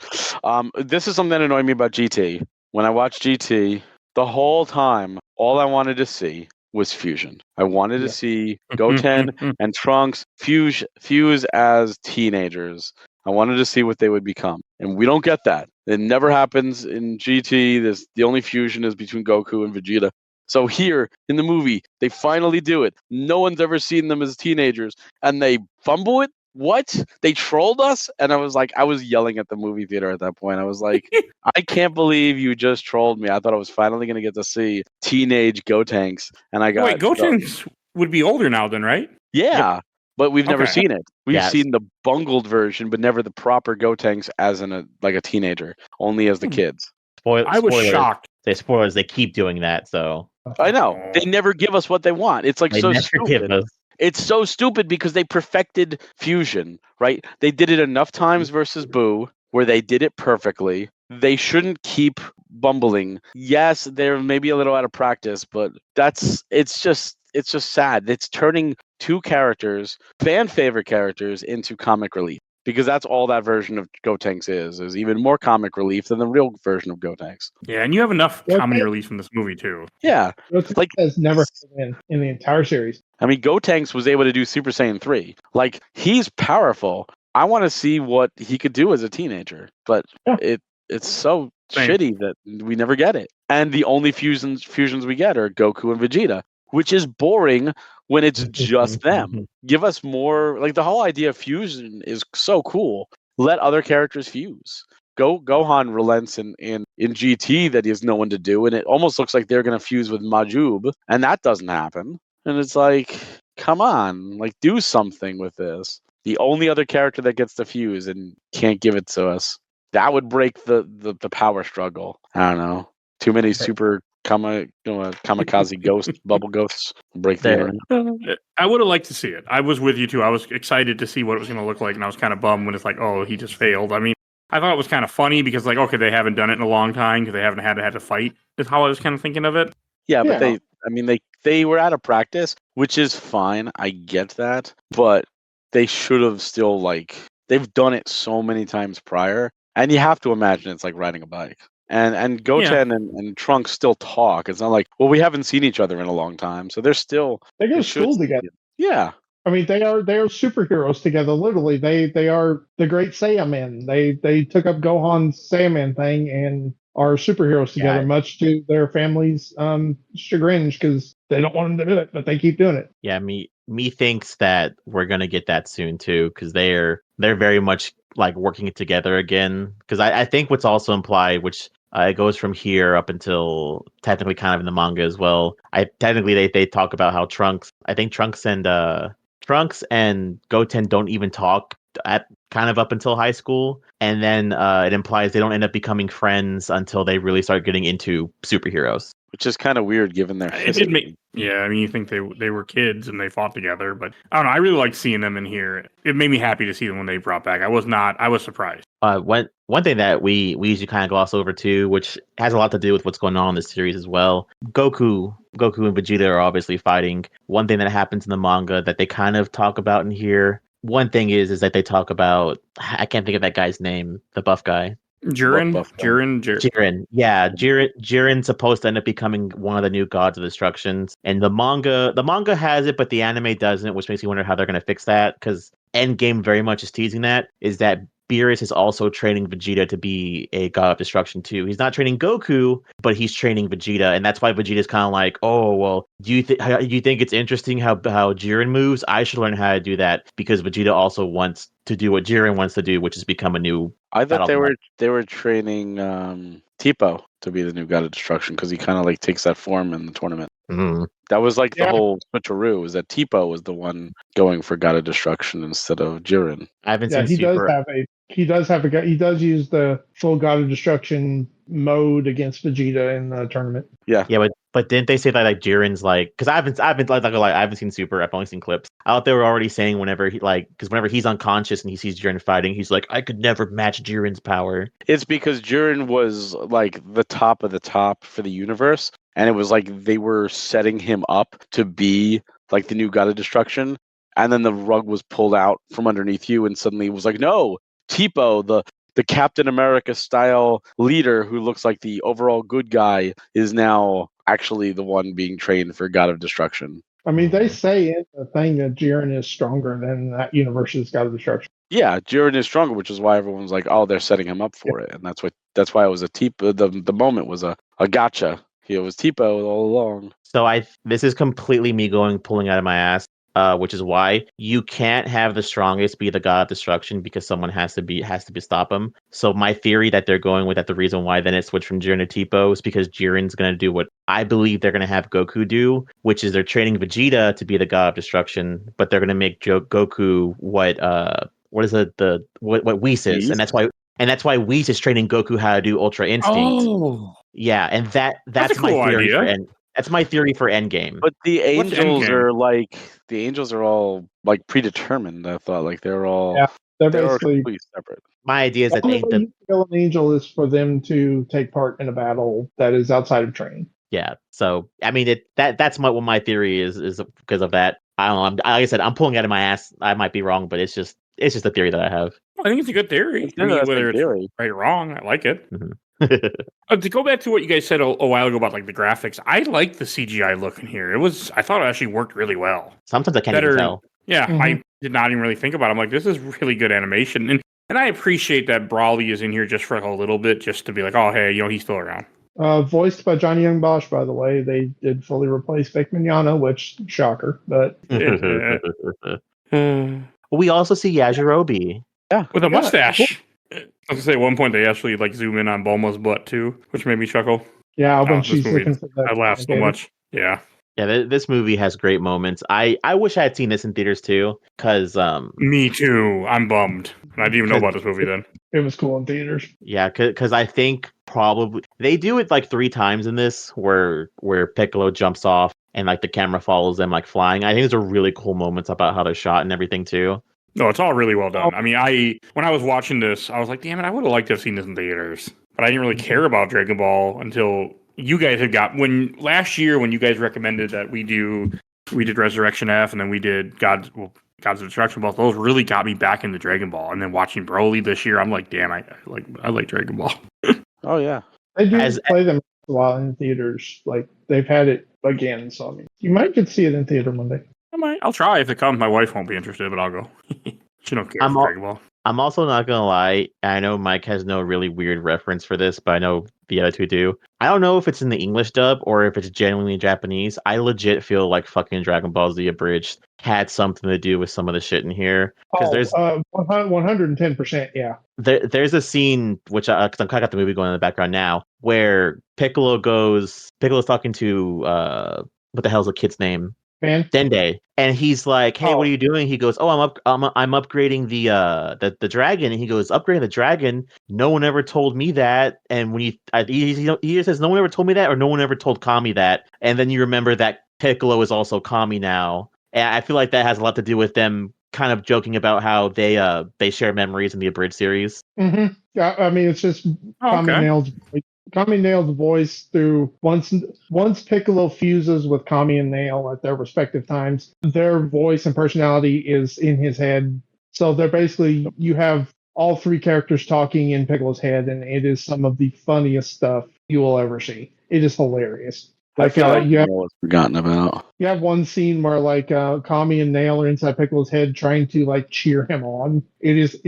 D: This is something that annoyed me about GT. When I watched GT, the whole time, all I wanted to see was fusion. I wanted to see Goten and Trunks fuse as teenagers. I wanted to see what they would become. And we don't get that. It never happens in GT. The only fusion is between Goku and Vegeta. So here in the movie, they finally do it. No one's ever seen them as teenagers, and they fumble it. what? They trolled us? And I was yelling at the movie theater at that point. I was like, I can't believe you just trolled me. I thought I was finally going to get to see teenage Gotenks. And I got.
B: Wait, Gotenks would be older now then, right?
D: Yeah. But we've never
B: Okay.
D: seen it. We've
C: Yes.
D: seen the bungled version, but never the proper Gotenks as a teenager, only as the kids.
B: I was
C: spoilers.
B: shocked.
C: Spoilers. They keep doing that, so
D: I know. They never give us what they want. It's like
C: they
D: so
C: never give
D: stupid.
C: us.
D: It's so stupid because they perfected fusion, right? They did it enough times versus Boo where they did it perfectly. They shouldn't keep bumbling. Yes, they're maybe a little out of practice, but it's just sad. It's turning two characters, fan favorite characters, into comic relief. Because that's all that version of Gotenks is even more comic relief than the real version of Gotenks.
B: Yeah, and you have enough
E: Okay.
B: comedy relief in this movie too.
D: Yeah.
E: Gotenks has never been in the entire series.
D: I mean, Gotenks was able to do Super Saiyan 3. Like, he's powerful. I want to see what he could do as a teenager. But
E: Yeah.
D: it's so
B: Same.
D: shitty that we never get it. And the only fusions we get are Goku and Vegeta, which is boring when it's just them. Give us more. Like, the whole idea of fusion is so cool. Let other characters fuse. Gohan relents in GT that he has no one to do, and it almost looks like they're going to fuse with Majub, and that doesn't happen. And it's like, come on, like, do something with this. The only other character that gets to fuse and can't give it to us. That would break the power struggle. I don't know. Too many super kamikaze ghost bubble ghosts break the internet.
B: I would have liked to see it. I was with you too. I was excited to see what it was going to look like, and I was kind of bummed when it's like, oh, he just failed. I mean, I thought it was kind of funny because, like, okay, they haven't done it in a long time because they haven't had to fight. Is how I was kind of thinking of it.
D: Yeah, but they were out of practice, which is fine. I get that, but they should have still, like, they've done it so many times prior, and you have to imagine it's like riding a bike. And Goten and Trunks still talk. It's not like, well, we haven't seen each other in a long time, so they're still
E: They go to school together.
D: Yeah.
E: I mean, they are superheroes together. Literally, they are the Great Saiyamen. They took up Gohan's Saiyaman thing and are superheroes together,
C: Yeah.
E: much to their family's chagrin, because they don't want them to do it, but they keep doing it.
C: Yeah, me thinks that we're gonna get that soon too, because they're very much like working it together again. Because I think what's also implied, which it goes from here up until technically kind of in the manga as well. Technically they talk about how Trunks and Goten don't even talk at kind of up until high school, and then it implies they don't end up becoming friends until they really start getting into superheroes.
D: Which is kind of weird given their
B: It
D: history.
B: did make, yeah, I mean, you think they were kids and they fought together, but I don't know. I really liked seeing them in here. It made me happy to see them when they brought back. I was surprised.
C: One thing that we usually kind of gloss over too, which has a lot to do with what's going on in this series as well. Goku and Vegeta are obviously fighting. One thing that happens in the manga that they kind of talk about in here. One thing is that they talk about, I can't think of that guy's name, the buff guy.
B: Jiren. Yeah,
C: Jiren's supposed to end up becoming one of the new gods of destruction. And the manga has it, but the anime doesn't, which makes me wonder how they're going to fix that, because Endgame very much is teasing that, is that Beerus is also training Vegeta to be a god of destruction too. He's not training Goku, but he's training Vegeta, and that's why Vegeta's kind of like, oh, well, do you think it's interesting how Jiren moves? I should learn how to do that, because Vegeta also wants to do what Jiren wants to do, which is become a new.
D: I thought they were training Tipo to be the new god of destruction, because he kind of like takes that form in the tournament.
C: Mm-hmm.
D: That was like the whole switcheroo, is that Tipo was the one going for god of destruction instead of Jiren.
C: I haven't
E: Yeah,
C: seen Super.
E: he does use the full God of Destruction mode against Vegeta in the tournament.
C: Yeah, but didn't they say that like Jiren's like? Because I haven't seen Super. I've only seen clips. I thought they were already saying whenever he's unconscious and he sees Jiren fighting, he's like, I could never match Jiren's power.
D: It's because Jiren was like the top of the top for the universe, and it was like they were setting him up to be like the new god of destruction, and then the rug was pulled out from underneath you, and suddenly it was like, no, Tipo, the Captain America style leader who looks like the overall good guy, is now actually the one being trained for God of Destruction.
E: I mean, they say in the thing that Jiren is stronger than that universe's God of Destruction.
D: Yeah, Jiren is stronger, which is why everyone's like, oh, they're setting him up for it, and that's why it was a Tipo. The moment was a gotcha. It was Tipo all along.
C: So this is completely me pulling out of my ass. which is why you can't have the strongest be the god of destruction because someone has to stop him. So my theory that they're going with that the reason why then it switched from Jiren to Tipo is because Jiren's going to do what I believe they're going to have Goku do, which is they're training Vegeta to be the god of destruction, but they're going to make Goku what is it what Whis is, and that's why Whis is training Goku how to do Ultra Instinct.
B: Oh,
C: Yeah, and that's
B: a
C: my
B: cool
C: theory
B: idea.
C: that's my theory for Endgame.
D: But the
B: What's
D: angels
B: Endgame?
D: the angels are all like predetermined. I thought like they're all
E: Yeah, they're
D: they're
E: basically
D: completely separate.
C: My idea is
E: the
C: that
E: only way you kill an angel is for them to take part in a battle that is outside of training.
C: yeah. So I mean, that's what my theory is because of that. I don't know. Like I said, I'm pulling out of my ass. I might be wrong, but it's just a theory that I have.
B: I think it's a good theory.
D: It's
B: I mean,
D: interesting
B: whether it's
D: theory.
B: right or wrong, I like it.
C: Mhm.
B: To go back to what you guys said a while ago about like the graphics, I like the CGI look in here. I thought it actually worked really well.
C: Sometimes I can't even tell.
B: Yeah,
E: Mhm.
B: I did not even really think about it. I'm like, this is really good animation. And I appreciate that Brawley is in here just for like a little bit, just to be like, oh, hey, he's still around.
E: Voiced by Johnny Young Bosch, by the way. They did fully replace Vic Mignogna, which, shocker. But
C: We also see Yajirobe.
D: Yeah.
B: With a
E: Yeah,
B: mustache. I was going to say, at one point, they actually like zoom in on Bulma's butt, too, which made me chuckle.
E: yeah, when
B: This
E: she's
B: movie,
E: looking for that.
B: I laughed so much. Yeah.
C: Yeah, this movie has great moments. I wish I had seen this in theaters too, because
B: Me too. I'm bummed. And I didn't even know about this movie then.
E: It was cool in theaters.
C: yeah, because I think probably they do it like 3 times in this, where Piccolo jumps off and like the camera follows them like flying. I think those are really cool moments about how they're shot and everything too.
B: No, it's all really well done. I mean, when I was watching this, I was like, damn it, I would have liked to have seen this in theaters. But I didn't really care about Dragon Ball until you guys had last year when you guys recommended that we did Resurrection F and then we did Gods of Destruction. Both those really got me back into Dragon Ball. And then watching Broly this year, I'm like, damn, I like Dragon Ball.
D: Oh yeah.
E: They do play them a lot in theaters. Like, they've had it again, so I mean, you might get to see it in theater one day.
B: I'll try if it comes. My wife won't be interested, but I'll go. She don't care for Dragon Ball.
C: I'm also not gonna lie. I know Mike has no really weird reference for this, but I know the other two do. I don't know if it's in the English dub or if it's genuinely Japanese. I legit feel like fucking Dragon Ball Z Abridged had something to do with some of the shit in here. Because there's
E: 110%, yeah.
C: There's a scene which because I'm kind of got the movie going in the background now, where Piccolo's talking to what the hell's the kid's name? Dende, and he's like, "Hey, what are you doing?" He goes, "Oh, I'm upgrading the dragon." And he goes, "Upgrading the dragon? No one ever told me that." And when he either says, "No one ever told me that," or "No one ever told Kami that." And then you remember that Piccolo is also Kami now, and I feel like that has a lot to do with them kind of joking about how they share memories in the Abridged series.
E: Mm-hmm. Yeah, I mean, it's just Kami Nail's voice through once Piccolo fuses with Kami and Nail at their respective times, their voice and personality is in his head. So they're basically, you have all 3 characters talking in Piccolo's head, and it is some of the funniest stuff you will ever see. It is hilarious.
D: I feel like Nail was forgotten about.
E: You have one scene where like Kami and Nail are inside Piccolo's head trying to like cheer him on. It is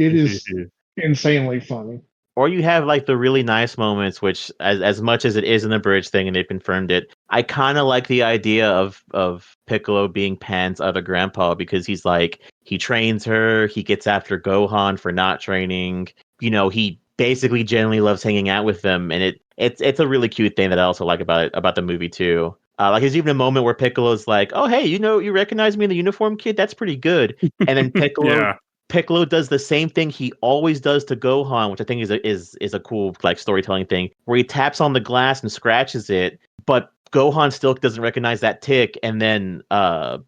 E: insanely funny.
C: Or you have like the really nice moments, which as much as it is an Abridged thing and they've confirmed it, I kind of like the idea of Piccolo being Pan's other grandpa, because he's like, he trains her, he gets after Gohan for not training, he basically genuinely loves hanging out with them, and it's a really cute thing that I also like about the movie too. Like there's even a moment where Piccolo's like, "Oh hey, you recognize me in the uniform, kid? That's pretty good." And then Piccolo does the same thing he always does to Gohan, which I think is a cool like storytelling thing, where he taps on the glass and scratches it, but Gohan still doesn't recognize that tick, and then is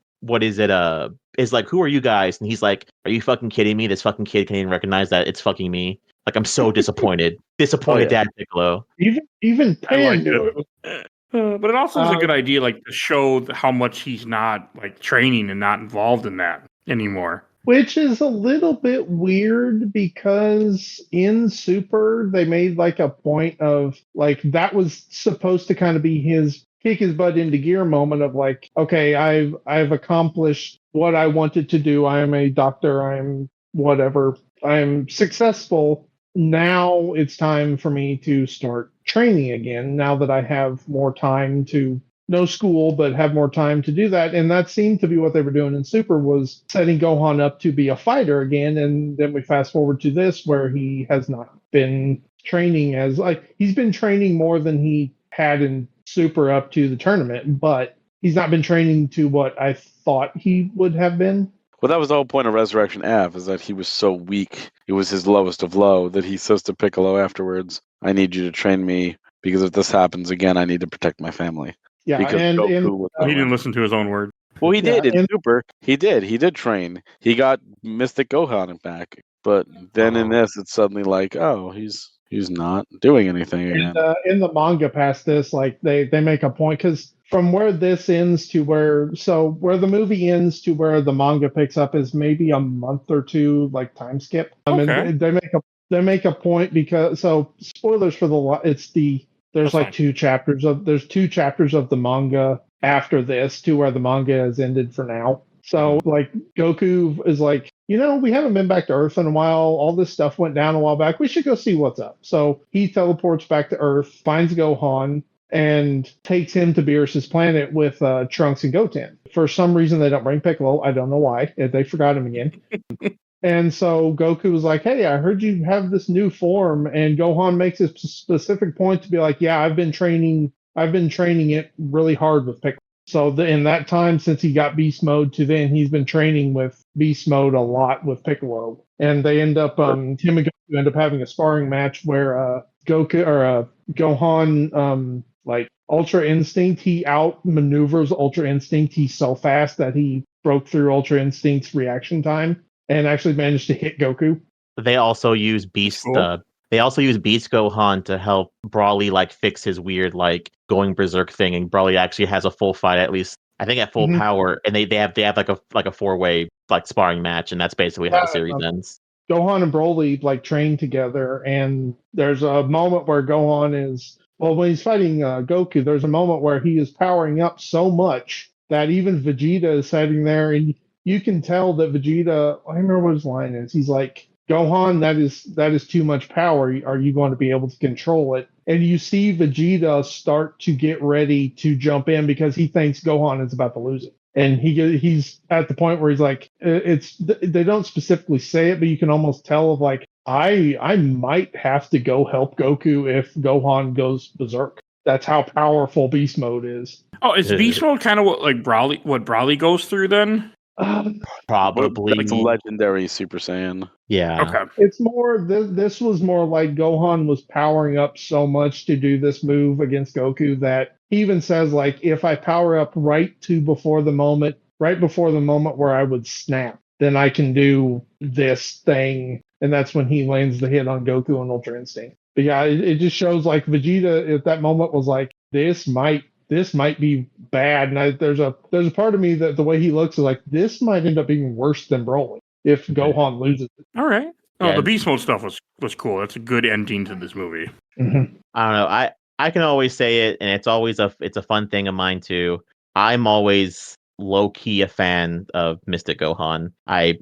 C: like, "Who are you guys?" And he's like, "Are you fucking kidding me? This fucking kid can't even recognize that it's fucking me." Like, I'm so disappointed. Dad Piccolo.
E: Even Pan knew
B: it. But it also is a good idea, like, to show how much he's not like training and not involved in that anymore.
E: Which is a little bit weird, because in Super they made like a point of like that was supposed to kind of be his kick his butt into gear moment of like, okay, I've accomplished what I wanted to do. I am a doctor. I'm whatever. I'm successful. Now it's time for me to start training again. Now that I have more time to no school, but have more time to do that. And that seemed to be what they were doing in Super, was setting Gohan up to be a fighter again. And then we fast forward to this, where he has not been training as, like, he's been training more than he had in Super up to the tournament, but he's not been training to what I thought he would have been.
D: Well, that was the whole point of Resurrection F, is that he was so weak. It was his lowest of low that he says to Piccolo afterwards, I need you to train me, because if this happens again, I need to protect my family.
E: Yeah,
D: Because
E: and
D: Goku was
B: He didn't listen to his own words.
D: Well, he
E: Yeah,
D: did in
E: and-
D: Super. He did train. He got Mystic Gohan back. But then in this, it's suddenly like, oh, he's not doing anything again.
E: And in the manga past this, like they make a point, because from where this ends to where the movie ends to where the manga picks up is maybe a month or two, like time skip.
B: Okay.
E: And they make a point, because, so spoilers for there's
B: That's
E: like
B: fine.
E: two chapters of the manga after this, to where the manga has ended for now. So like Goku is like, we haven't been back to Earth in a while. All this stuff went down a while back. We should go see what's up. So he teleports back to Earth, finds Gohan, and takes him to Beerus's planet with Trunks and Goten. For some reason, they don't bring Piccolo. I don't know why. They forgot him again. And so Goku was like, hey, I heard you have this new form. And Gohan makes a specific point to be like, yeah, I've been training it really hard with Piccolo. So in that time, since he got Beast Mode to then, he's been training with Beast Mode a lot with Piccolo. And they end up, him and Goku end up having a sparring match where Gohan, like Ultra Instinct, he outmaneuvers Ultra Instinct. He's so fast that he broke through Ultra Instinct's reaction time and actually managed to hit Goku.
C: They also use Beast.
B: Cool.
C: They also use Beast Gohan to help Brawly like fix his weird like going berserk thing, and Brawly actually has a full fight, at least I think at full power, and they have like a 4-way like sparring match, and that's basically how the series ends.
E: Gohan and Broly like train together, and there's a moment where Gohan is, when he's fighting Goku, there's a moment where he is powering up so much that even Vegeta is sitting there, and you can tell that Vegeta, I remember what his line is. He's like, Gohan, that is too much power. Are you going to be able to control it? And you see Vegeta start to get ready to jump in, because he thinks Gohan is about to lose it. And he's at the point where he's like, they don't specifically say it, but you can almost tell of like, I might have to go help Goku if Gohan goes berserk. That's how powerful Beast Mode is.
B: Oh, is Beast Mode kind of what Brawly goes through then?
C: Probably
D: Like legendary Super Saiyan.
C: Yeah.
B: Okay.
E: It's more, this was more like Gohan was powering up so much to do this move against Goku that he even says, like, if I power up right before the moment where I would snap, then I can do this thing. And that's when he lands the hit on Goku and Ultra Instinct. But yeah, it just shows like Vegeta at that moment was like, this might be bad. And there's a part of me that the way he looks is like, this might end up being worse than Broly if Gohan loses it.
B: All right. Oh,
C: Yeah.
B: the Beast Mode stuff was cool. That's a good ending to this movie.
E: Mm-hmm.
C: I don't know. I can always say it, and it's always it's a fun thing of mine too. I'm always low key a fan of Mystic Gohan. I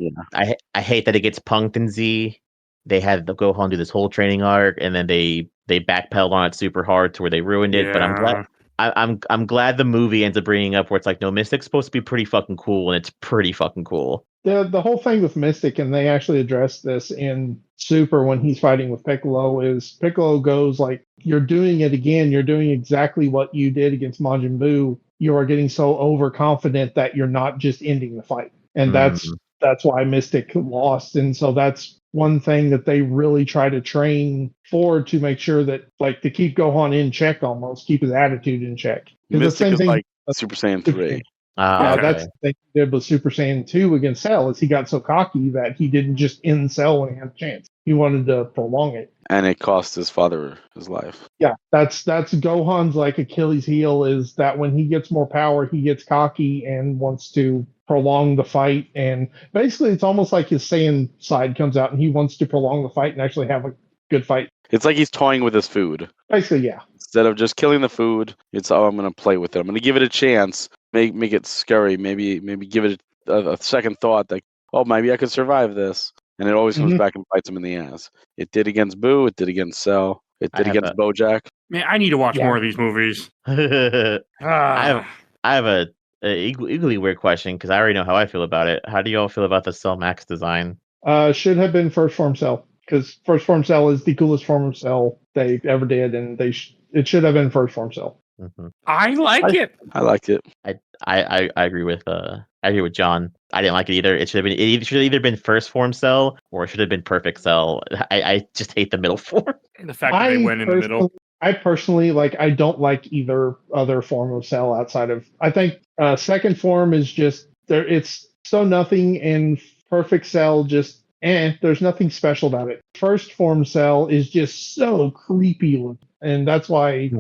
C: hate that it gets punked in Z. They had the Gohan do this whole training arc, and then they backpedaled on it super hard to where they ruined it. But I'm glad. I'm glad the movie ends up bringing up where it's like, no, Mystic's supposed to be pretty fucking cool, and it's pretty fucking cool.
E: The whole thing with Mystic, and they actually address this in Super when he's fighting with Piccolo, is Piccolo goes like, you're doing it again. You're doing exactly what you did against Majin Buu. You are getting so overconfident that you're not just ending the fight. And that's why Mystic lost. And so that's one thing that they really try to train for, to make sure that, like, to keep Gohan in check, almost keep his attitude in check.
D: Mystic is like Super Saiyan 3.
E: That's the thing he did with Super Saiyan 2 against Cell, is he got so cocky that he didn't just end Cell when he had a chance. He wanted to prolong it.
D: And it cost his father his life.
E: Yeah, that's Gohan's like Achilles heel, is that when he gets more power, he gets cocky and wants to prolong the fight. And basically, it's almost like his Saiyan side comes out and he wants to prolong the fight and actually have a good fight.
D: It's like he's toying with his food.
E: Basically, yeah.
D: Instead of just killing the food, it's, oh, I'm going to play with it. I'm going to give it a chance. Make it scary. Maybe give it a second thought, like, oh, maybe I could survive this. And it always comes back and bites him in the ass. It did against Boo. It did against Cell. It
C: I
D: did
C: have
D: against BoJack.
B: Man, I need to watch
E: Yeah.
B: more of these movies.
C: I
B: Ah.
C: have a equally weird question because I already know how I feel about it. How do y'all feel about the Cell Max design?
E: Should have been first form Cell because first form Cell is the coolest form of Cell they ever did, and it should have been first form Cell.
C: Mhm.
B: I like it.
D: I liked it.
C: I agree with John. I didn't like it either. It should have either been first form Cell or it should have been perfect Cell. I just hate the middle form.
B: The fact that they went in the middle.
E: I personally I don't like either other form of Cell outside of I think second form is just there. It's so nothing, and perfect Cell just there's nothing special about it. First form Cell is just so creepy looking, and that's why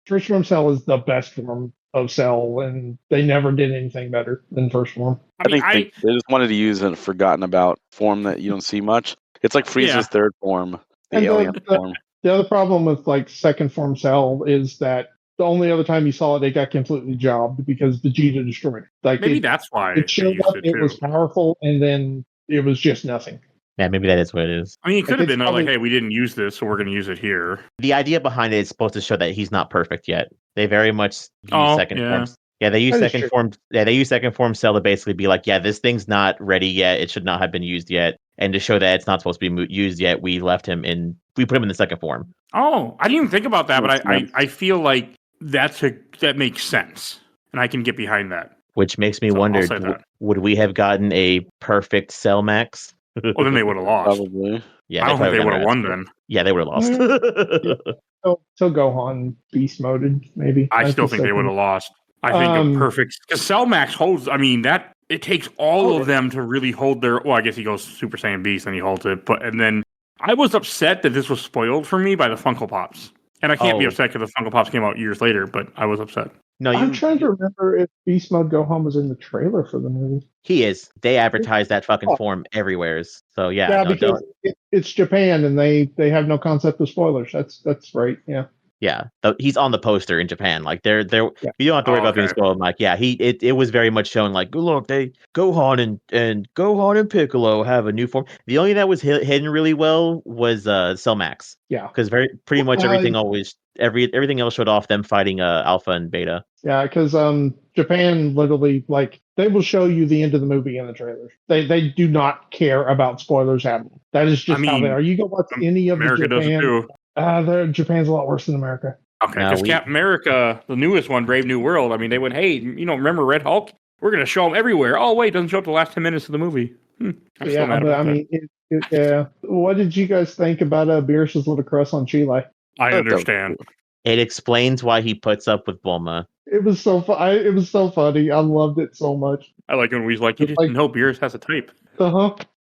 E: first form Cell is the best form of Cell, and they never did anything better than first form.
B: I mean,
D: think they just wanted to use a forgotten about form that you don't see much. It's like Frieza's third form, the
E: And
D: alien form.
E: The other problem with second form Cell is that the only other time you saw it got completely jobbed because Vegeta destroyed it.
B: maybe that's why
E: it showed
B: used
E: up,
B: it
E: it
B: too.
E: was powerful, and then it was just nothing.
C: Yeah, maybe that is what it is.
B: I mean, it could have
E: it's
B: been
E: probably-
B: like, hey, we didn't use this, so we're going to use it here.
C: The idea behind it is supposed to show that he's not perfect yet. They very much use second
B: yeah.
C: forms. Yeah, they use
E: That is
C: second
E: true.
C: form. Yeah, they use second form Cell to basically be like, yeah, this thing's not ready yet. It should not have been used yet. And to show that it's not supposed to be used yet, we put him in the second form.
B: Oh, I didn't even think about that, but
D: Makes sense.
B: I feel like that makes sense, and I can get behind that.
C: Which makes me
B: So I'll
C: wonder,
B: say that.
C: would we have gotten a perfect Cell Max?
B: Well, then they would have lost.
D: Probably.
C: Yeah,
B: I don't think they would have won
C: then.
B: then.
C: Yeah, they would have lost.
E: So Gohan beast moded, maybe.
B: I still think they would have lost. I think a perfect because Cell Max holds. I mean that it takes all of them to really hold their. Well, I guess he goes Super Saiyan Beast and he holds it. And then I was upset that this was spoiled for me by the Funko Pops, and I can't be upset because the Funko Pops came out years later. But I was upset.
C: No,
E: I'm trying to remember if Beast Mode Gohan was in the trailer for the movie.
C: He is. They advertise that fucking form everywhere. So yeah,
E: because it's Japan and they have no concept of spoilers. That's right. Yeah.
C: Yeah, he's on the poster in Japan. Like you don't have to worry about being spoiled. Like it was very much shown. Like look, Gohan and Piccolo have a new form. The only that was hidden really well was Cell Max.
E: Yeah,
C: because pretty much everything else showed off them fighting Alpha and Beta.
E: Yeah, because Japan literally they will show you the end of the movie in the trailers. They do not care about spoilers happening. That is just how they are. You go watch any of
B: America
E: the Japan.
B: Does it too.
E: Japan's a lot worse than America.
B: Okay, because Captain America, the newest one, Brave New World. I mean, they went, hey, remember Red Hulk? We're going to show him everywhere. Oh wait, doesn't show up the last 10 minutes of the movie.
E: What did you guys think about Beerus's little crush on Chile?
B: I understand.
C: It explains why he puts up with Bulma.
E: It was so it was so funny. I loved it so much.
B: I like when he's like, you didn't know Beerus has a type.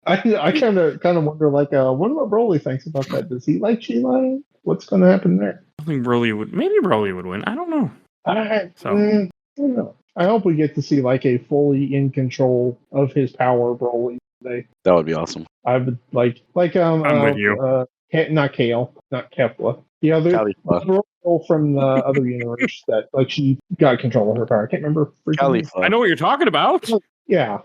E: I kind of wonder wonder what Broly thinks about that. Does he like Chile? What's going to happen there?
B: I think Broly would win. I don't know.
E: I don't know. I hope we get to see a fully in control of his power Broly today.
D: That would be awesome.
E: I would
B: I'm with you.
E: Not Kale, not Kefla. The other girl from the other universe that she got control of her power. I can't remember.
B: I know what you're talking about.
E: Yeah.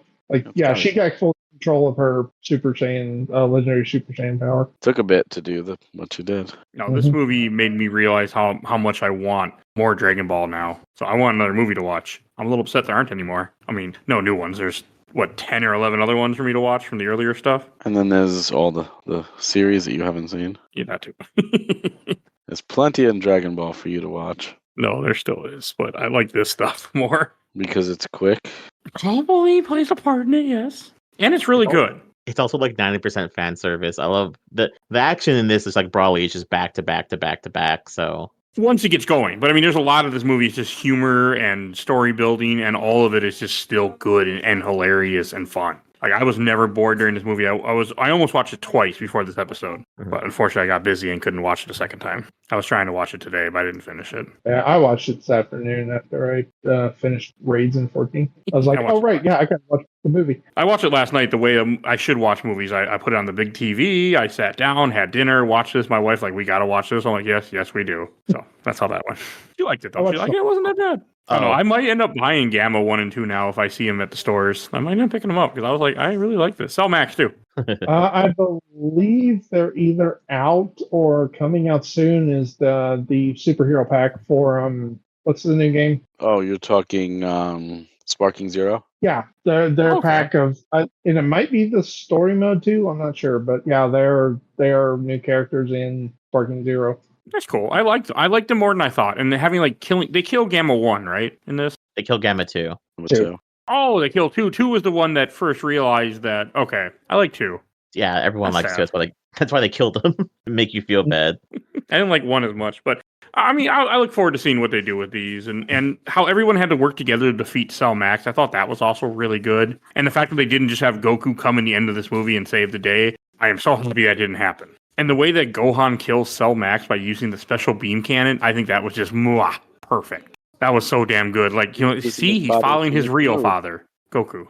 E: She got full control of her Super Saiyan, legendary Super Saiyan power.
D: Took a bit to do what she did.
B: No, this movie made me realize how much I want more Dragon Ball now. So I want another movie to watch. I'm a little upset there aren't anymore. I mean, no new ones. There's 10 or 11 other ones for me to watch from the earlier stuff.
D: And then there's all the series that you haven't seen.
B: Yeah, that too.
D: There's plenty in Dragon Ball for you to watch.
B: No, there still is, but I like this stuff more.
D: Because it's quick.
B: Probably plays a part in it, yes. And it's really good.
C: It's also 90% fan service. I love the action in this is Brawly is just back to back to back to back. So
B: once it gets going, but I mean, there's a lot of this movie is just humor and story building, and all of it is just still good and hilarious and fun. I was never bored during this movie. I almost watched it twice before this episode, but unfortunately I got busy and couldn't watch it a second time. I was trying to watch it today, but I didn't finish it.
E: Yeah, I watched it this afternoon after I finished Raids in 14. I was like, I gotta watch the movie.
B: I watched it last night the way I should watch movies. I put it on the big TV. I sat down, had dinner, watched this. My wife's like, we gotta watch this. I'm like, yes, we do. So that's how that went. She liked it though. She like, it wasn't that bad. I don't know.
C: Oh,
B: I might end up buying Gamma 1 and 2 now if I see them at the stores. I might end up picking them up because I was like, I really like this. Cell Max too.
E: I believe they're either out or coming out soon. Is the superhero pack for what's the new game?
D: Oh, you're talking Sparking Zero?
E: Yeah, their
B: Okay.
E: pack of and it might be the story mode too. I'm not sure, but yeah, they're new characters in Sparking Zero.
B: That's cool. I liked them more than I thought. And having like they kill Gamma 1, right? In this?
C: they killed Gamma 2.
D: Number
E: Two.
D: 2.
B: Oh, they killed 2. 2 was the one that first realized that okay, I like 2.
C: Yeah, everyone
B: That's
C: likes
B: sad.
C: 2. That's why they killed him. To make you feel bad.
B: I didn't like 1 as much, but I mean I look forward to seeing what they do with these and how everyone had to work together to defeat Cell Max. I thought that was also really good. And the fact that they didn't just have Goku come in the end of this movie and save the day, I am so happy that didn't happen. And the way that Gohan kills Cell Max by using the special beam cannon, I think that was just perfect. That was so damn good. Like, see, he's following his real father, Goku.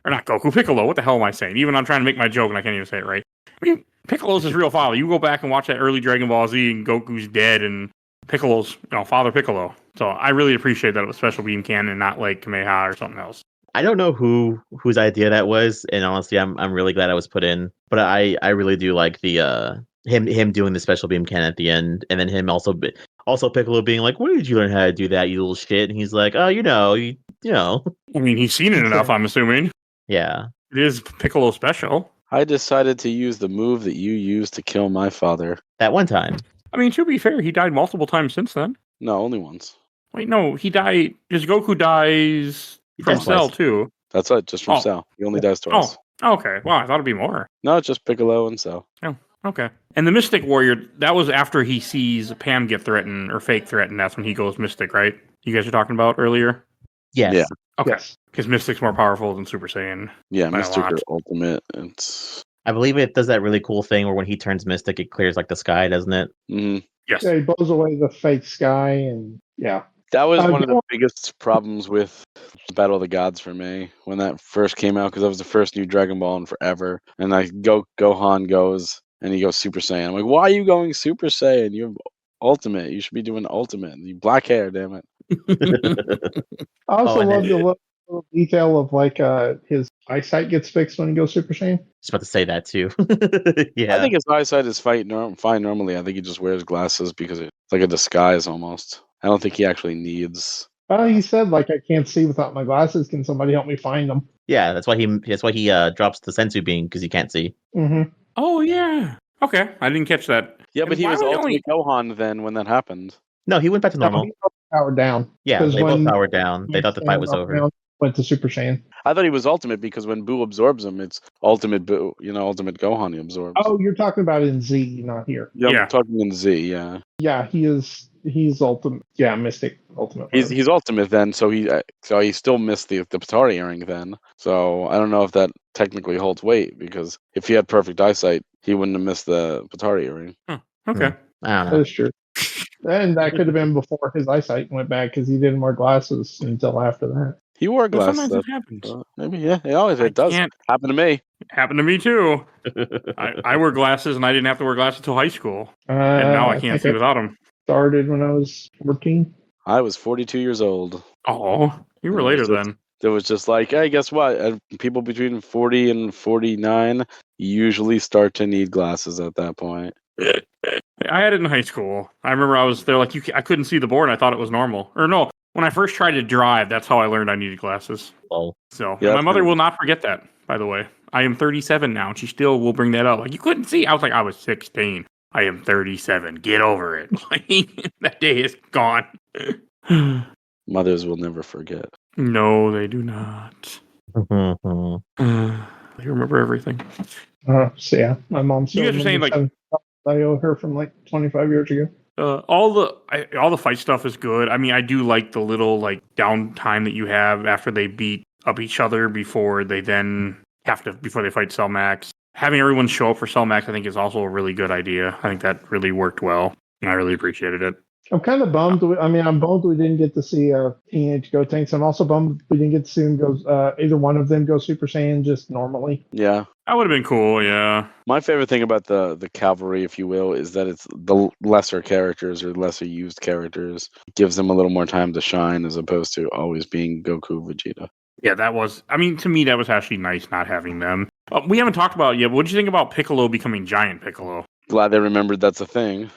B: Or not Goku, Piccolo. What the hell am I saying? Even I'm trying to make my joke and I can't even say it right. I mean, Piccolo's his real father. You go back and watch that early Dragon Ball Z and Goku's dead and Piccolo's, Father Piccolo. So I really appreciate that it was special beam cannon and not like Kamehameha or something else.
C: I don't know whose idea that was, and honestly, I'm really glad I was put in. But I really do like the him doing the special beam cannon at the end, and then him also Piccolo being like, "Where did you learn how to do that, you little shit?" And he's like, "Oh, you know."
B: I mean, he's seen it enough, I'm assuming.
C: Yeah.
B: It is Piccolo special.
D: I decided to use the move that you used to kill my father.
C: That one time.
B: I mean, to be fair, he died multiple times since then.
D: No, only once.
B: Wait, no, he died. Just Goku dies from
C: dies
B: Cell
C: twice.
B: too.
D: That's it, just from
B: Oh.
D: Cell. He only dies twice.
B: Okay. Wow, I thought it'd be more.
D: No, it's just Piccolo and Cell.
B: Okay. And the Mystic Warrior, that was after he sees Pam get threatened or fake threatened. That's when he goes Mystic, right? You guys were talking about earlier?
C: Yes.
D: Yeah.
B: Okay.
E: Yes.
B: Because Mystic's more powerful than Super Saiyan.
D: Yeah,
B: By a
D: Mystic
B: lot.
D: or Ultimate. It's
C: I believe it does that really cool thing where when he turns Mystic, it clears like the sky, doesn't it?
B: Yes.
E: Yeah, he blows away the fake sky, and yeah.
D: That was one of the
E: Gohan-
D: biggest problems with Battle of the Gods for me when that first came out, because that was the first new Dragon Ball in forever. And Gohan goes and he goes Super Saiyan. I'm like, why are you going Super Saiyan? You have Ultimate. You should be doing Ultimate. You black hair, damn it.
E: I also
C: and
E: love
C: then-
E: the little detail of like his eyesight gets fixed when he goes Super Saiyan.
C: Just about to say that too. Yeah.
D: I think his eyesight is fine normally. I think he just wears glasses because it's like a disguise almost. I don't think he actually needs.
E: He said like I can't see without my glasses. Can somebody help me find them?
C: Yeah, that's why he drops the sensu beam because he can't see.
E: Mm-hmm.
B: Oh, yeah. Okay. I didn't catch that.
D: Yeah,
B: And
D: but he
B: why
D: was
B: would they
D: Ultimate Gohan then when that happened.
C: No, he went back to normal.
E: Powered down.
C: Yeah,
E: 'Cause
C: they both
E: when-
C: powered down. They thought the fight was over.
E: Went to Super Saiyan.
D: I thought he was Ultimate because when Boo absorbs him, it's Ultimate Boo, Ultimate Gohan he absorbs.
E: Oh, you're talking about in Z, not here.
D: yeah,
B: yeah.
D: I'm talking in Z, yeah.
E: Yeah, he's ultimate. Yeah, Mystic Ultimate.
D: He's Ultimate then, so he still missed the Patari earring then. So I don't know if that technically holds weight, because if he had perfect eyesight, he wouldn't have missed the Patari earring.
B: Okay.
C: I don't know.
E: That's true. And that could have been before his eyesight went bad because he didn't wear glasses until after that.
D: He wore
B: But
D: glasses.
B: sometimes it happens.
D: Maybe, yeah. It does
B: can't-
D: happen to me.
B: Happened to me too. I wear glasses and I didn't have to wear glasses until high school. And now I can't see
E: think
B: without them.
E: started when I was 14.
D: I was 42 years old.
B: Oh, you were
D: It was
B: later
D: just-
B: then.
D: It was just like, hey, guess what? People between 40 and 49 usually start to need glasses at that point.
B: I had it in high school. I remember they're like, I couldn't see the board. I thought it was normal. Or no, when I first tried to drive, that's how I learned I needed glasses.
C: Well,
B: So
D: Yeah,
B: my
D: that's
B: mother
D: pretty-
B: will not forget that, by the way. I am 37 now, and she still will bring that up. Like, you couldn't see. I was like, I was 16. I am 37. Get over it. That day is gone.
D: Mothers will never forget.
B: No, they do not. They remember everything.
E: So yeah, my mom still
B: You guys are saying,
E: remembers I owe her from like 25 years ago.
B: All the fight stuff is good. I mean, I do like the little downtime that you have after they beat up each other before they fight Cell Max. Having everyone show up for Cell Max, I think, is also a really good idea. I think that really worked well, and I really appreciated it.
E: I'm kind of bummed. I'm bummed we didn't get to see Teenage Gotenks. I'm also bummed we didn't get to see them go. Either one of them go Super Saiyan just normally.
D: Yeah.
B: That would have been cool, yeah.
D: My favorite thing about the cavalry, if you will, is that it's the lesser characters or lesser used characters. It gives them a little more time to shine as opposed to always being Goku, Vegeta.
B: Yeah, to me, that was actually nice not having them. We haven't talked about it yet. What did you think about Piccolo becoming Giant Piccolo?
D: Glad they remembered that's a thing.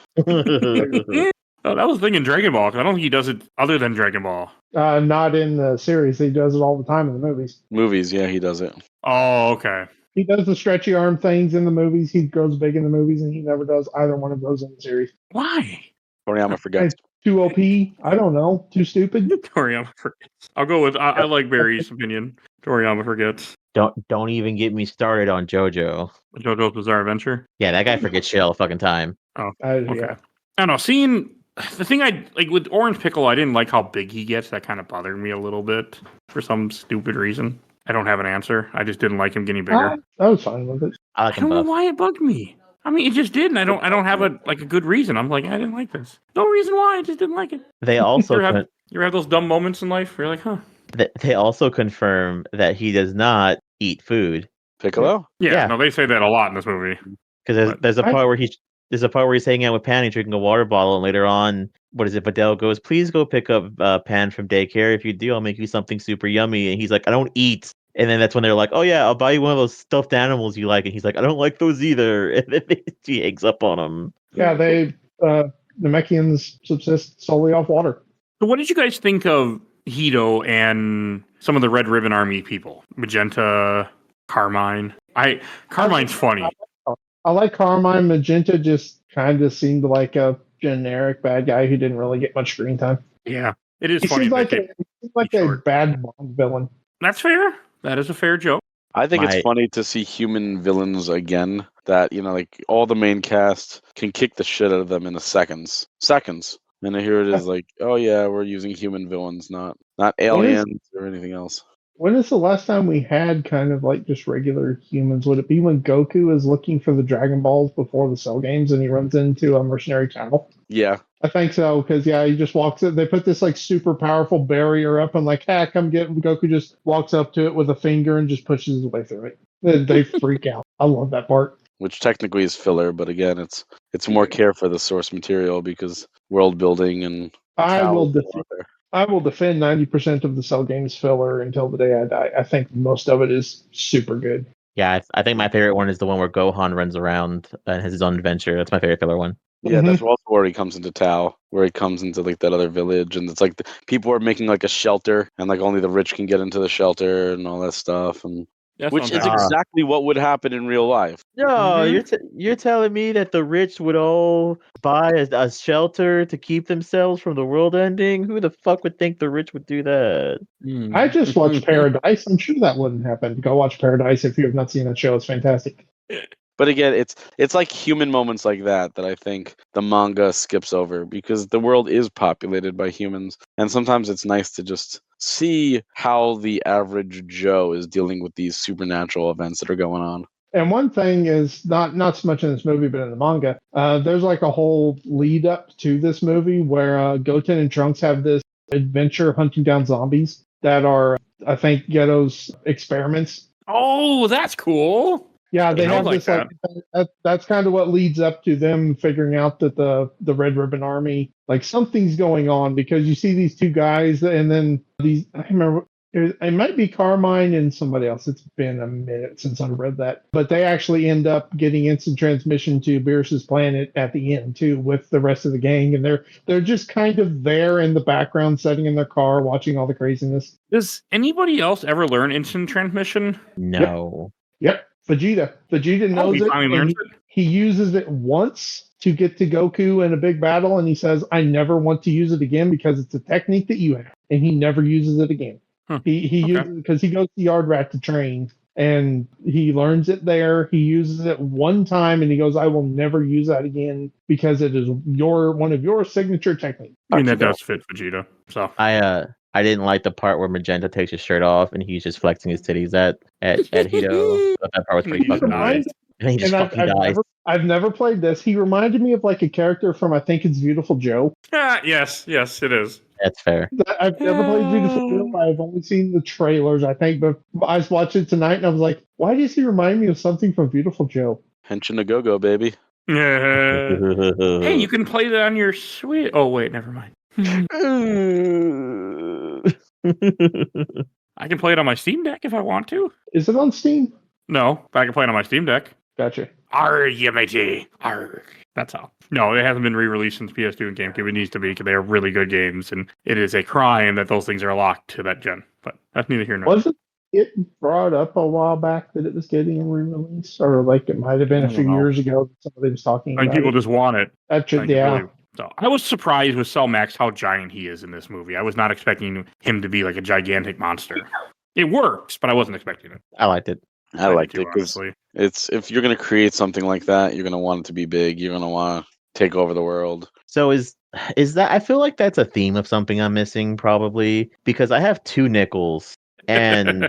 B: Oh, that was the thing in Dragon Ball, because I don't think he does it other than Dragon Ball.
E: Not in the series. He does it all the time in the movies.
D: Movies, yeah, he does it.
B: Oh, okay.
E: He does the stretchy arm things in the movies. He grows big in the movies, and he never does either one of those in the series.
B: Why?
D: Toriyama forgets.
E: Too OP? I don't know. Too stupid?
B: Toriyama forgets. I'll go with, I like Barry's opinion. Toriyama forgets.
C: Don't even get me started on JoJo.
B: JoJo's Bizarre Adventure?
C: Yeah, that guy forgets shit all the fucking time.
B: Oh, okay.
E: Yeah.
B: I don't know. Seeing the thing I like with Orange Piccolo, I didn't like how big he gets. That kind of bothered me a little bit for some stupid reason. I don't have an answer. I just didn't like him getting bigger.
E: I was fine with it.
C: I like
B: I
C: him
B: don't know
C: buff.
B: why it bugged me. I mean, it just did, and I don't have a good reason. I'm like, I didn't like this. No reason why. I just didn't like it.
C: They also
B: you ever have those dumb moments in life where you're like, huh?
C: they also confirm that he does not eat food.
D: Piccolo?
B: Yeah.
C: Yeah.
B: No, they say that a lot in this movie.
C: Because there's a part where he's hanging out with Pan, he's drinking a water bottle, and later on, Videl goes, "Please go pick up Pan from daycare. If you do, I'll make you something super yummy." And he's like, "I don't eat." And then that's when they're like, "Oh yeah, I'll buy you one of those stuffed animals you like." And he's like, "I don't like those either." And then she hangs up on him.
E: Yeah, the Namekians subsist solely off water.
B: So, what did you guys think of Hito and some of the Red Ribbon Army people? Magenta, Carmine. Carmine's funny.
E: I like Carmine. Magenta just kind of seemed like a generic bad guy who didn't really get much screen time.
B: Yeah, it is
E: He
B: funny.
E: seems like a
B: short.
E: bad Bond villain.
B: That's fair. That is a fair joke.
D: I think it's funny to see human villains again. That, like all the main cast can kick the shit out of them in seconds. And here it is like, oh yeah, we're using human villains, not aliens or anything else.
E: When is the last time we had kind of like just regular humans? Would it be when Goku is looking for the Dragon Balls before the Cell games and he runs into a mercenary Chow?
D: Yeah.
E: I think so, because he just walks in. They put this like super powerful barrier up and like, come get him. Goku just walks up to it with a finger and just pushes his way through it. They freak out. I love that part.
D: Which technically is filler, but again, it's more care for the source material because world building and
E: I will defend 90% of the Cell games filler until the day I die. I think most of it is super good.
C: Yeah, I think my favorite one is the one where Gohan runs around and has his own adventure. That's my favorite filler one.
D: Yeah, that's also where he comes into Tao, where he comes into like that other village, and it's like people are making like a shelter, and like only the rich can get into the shelter and all that stuff, and which is exactly what would happen in real life.
C: No, you're telling me that the rich would all buy a shelter to keep themselves from the world ending? Who the fuck would think the rich would do that?
E: I just watched Paradise. I'm sure that wouldn't happen. Go watch Paradise if you have not seen that show. It's fantastic.
D: But again, it's like human moments like that I think the manga skips over because the world is populated by humans, and sometimes it's nice to just see how the average Joe is dealing with these supernatural events that are going on.
E: And one thing is not so much in this movie, but in the manga, there's like a whole lead up to this movie where Goten and Trunks have this adventure hunting down zombies that are, I think, Ghetto's experiments.
B: Oh, that's cool.
E: Yeah, they have
B: like
E: this. That's kind of what leads up to them figuring out that the Red Ribbon Army, like something's going on, because you see these two guys, and then these. I remember it might be Carmine and somebody else. It's been a minute since I read that, but they actually end up getting instant transmission to Beerus's planet at the end too, with the rest of the gang, and they're just kind of there in the background, sitting in their car, watching all the craziness.
B: Does anybody else ever learn instant transmission?
C: No.
E: Yep. Vegeta knows
B: he finally learns it.
E: He uses it once to get to Goku in a big battle, and he says, "I never want to use it again because it's a technique that you have," and he never uses it again. He uses it because he goes to Yard Rat to train, and he learns it there. He uses it one time, and he goes, "I will never use that again because it is one of your signature techniques."
B: I mean, that does fit Vegeta. So
C: I didn't like the part where Magenta takes his shirt off and he's just flexing his titties at Hito. That part was pretty fucking nice. And he just fucking dies.
E: I've never played this. He reminded me of like a character from I think it's Beautiful Joe.
B: Yes, it is.
C: That's fair.
E: I've never played Beautiful Joe. I've only seen the trailers, I think, but I was watching it tonight and I was like, why does he remind me of something from Beautiful Joe?
D: Henshin a go-go, baby.
B: Hey, you can play that on your Switch. Oh, wait, never mind. I can play it on my Steam Deck if I want to.
E: Is it on Steam?
B: No, but I can play it on my Steam Deck.
E: Gotcha.
B: Arr, you matey. Arr. That's all. No, it hasn't been re-released since PS2 and GameCube. It needs to be because they are really good games, and it is a crime that those things are locked to that gen. But that's neither here nor there.
E: Wasn't it brought up a while back that it was getting a re-release? Or like it might have been a few years ago that somebody was talking
B: I think
E: about
B: people
E: it?
B: just want it.
E: That should,
B: Like,
E: yeah.
B: really- so I was surprised with Cell Max how giant he is in this movie. I was not expecting him to be like a gigantic monster. It works, but I wasn't expecting it.
C: I liked it.
D: I liked
B: did
D: it
B: too,
D: because
B: honestly.
D: it's if you're gonna create something like that, you're gonna want it to be big. You're gonna want to take over the world.
C: So is that? I feel like that's a theme of something I'm missing probably because I have two nickels, and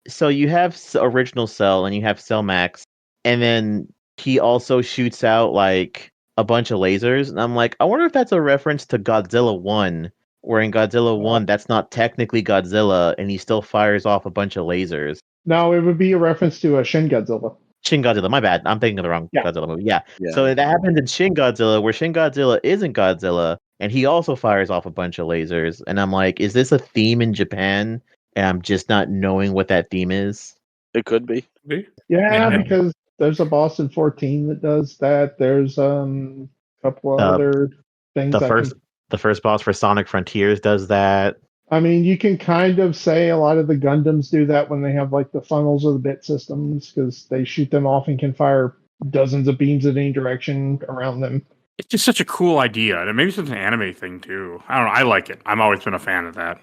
C: so you have original Cell and you have Cell Max, and then he also shoots out like a bunch of lasers, and I'm like, I wonder if that's a reference to Godzilla 1, where in Godzilla 1 that's not technically Godzilla, and he still fires off a bunch of lasers.
E: No, it would be a reference to Shin Godzilla.
C: Shin Godzilla, my bad. I'm thinking of the wrong
E: Yeah.
C: Godzilla movie. Yeah.
D: Yeah.
C: So that happens in Shin Godzilla, where Shin Godzilla isn't Godzilla, and he also fires off a bunch of lasers. And I'm like, is this a theme in Japan? And I'm just not knowing what that theme is.
D: It could be.
E: Yeah,
B: Yeah.
E: because there's a Boston 14 that does that. There's a couple of other things.
C: The first boss for Sonic Frontiers does that.
E: I mean, you can kind of say a lot of the Gundams do that when they have like the funnels or the bit systems because they shoot them off and can fire dozens of beams in any direction around them.
B: It's just such a cool idea. And maybe it's an anime thing too. I don't know. I like it. I've always been a fan of that.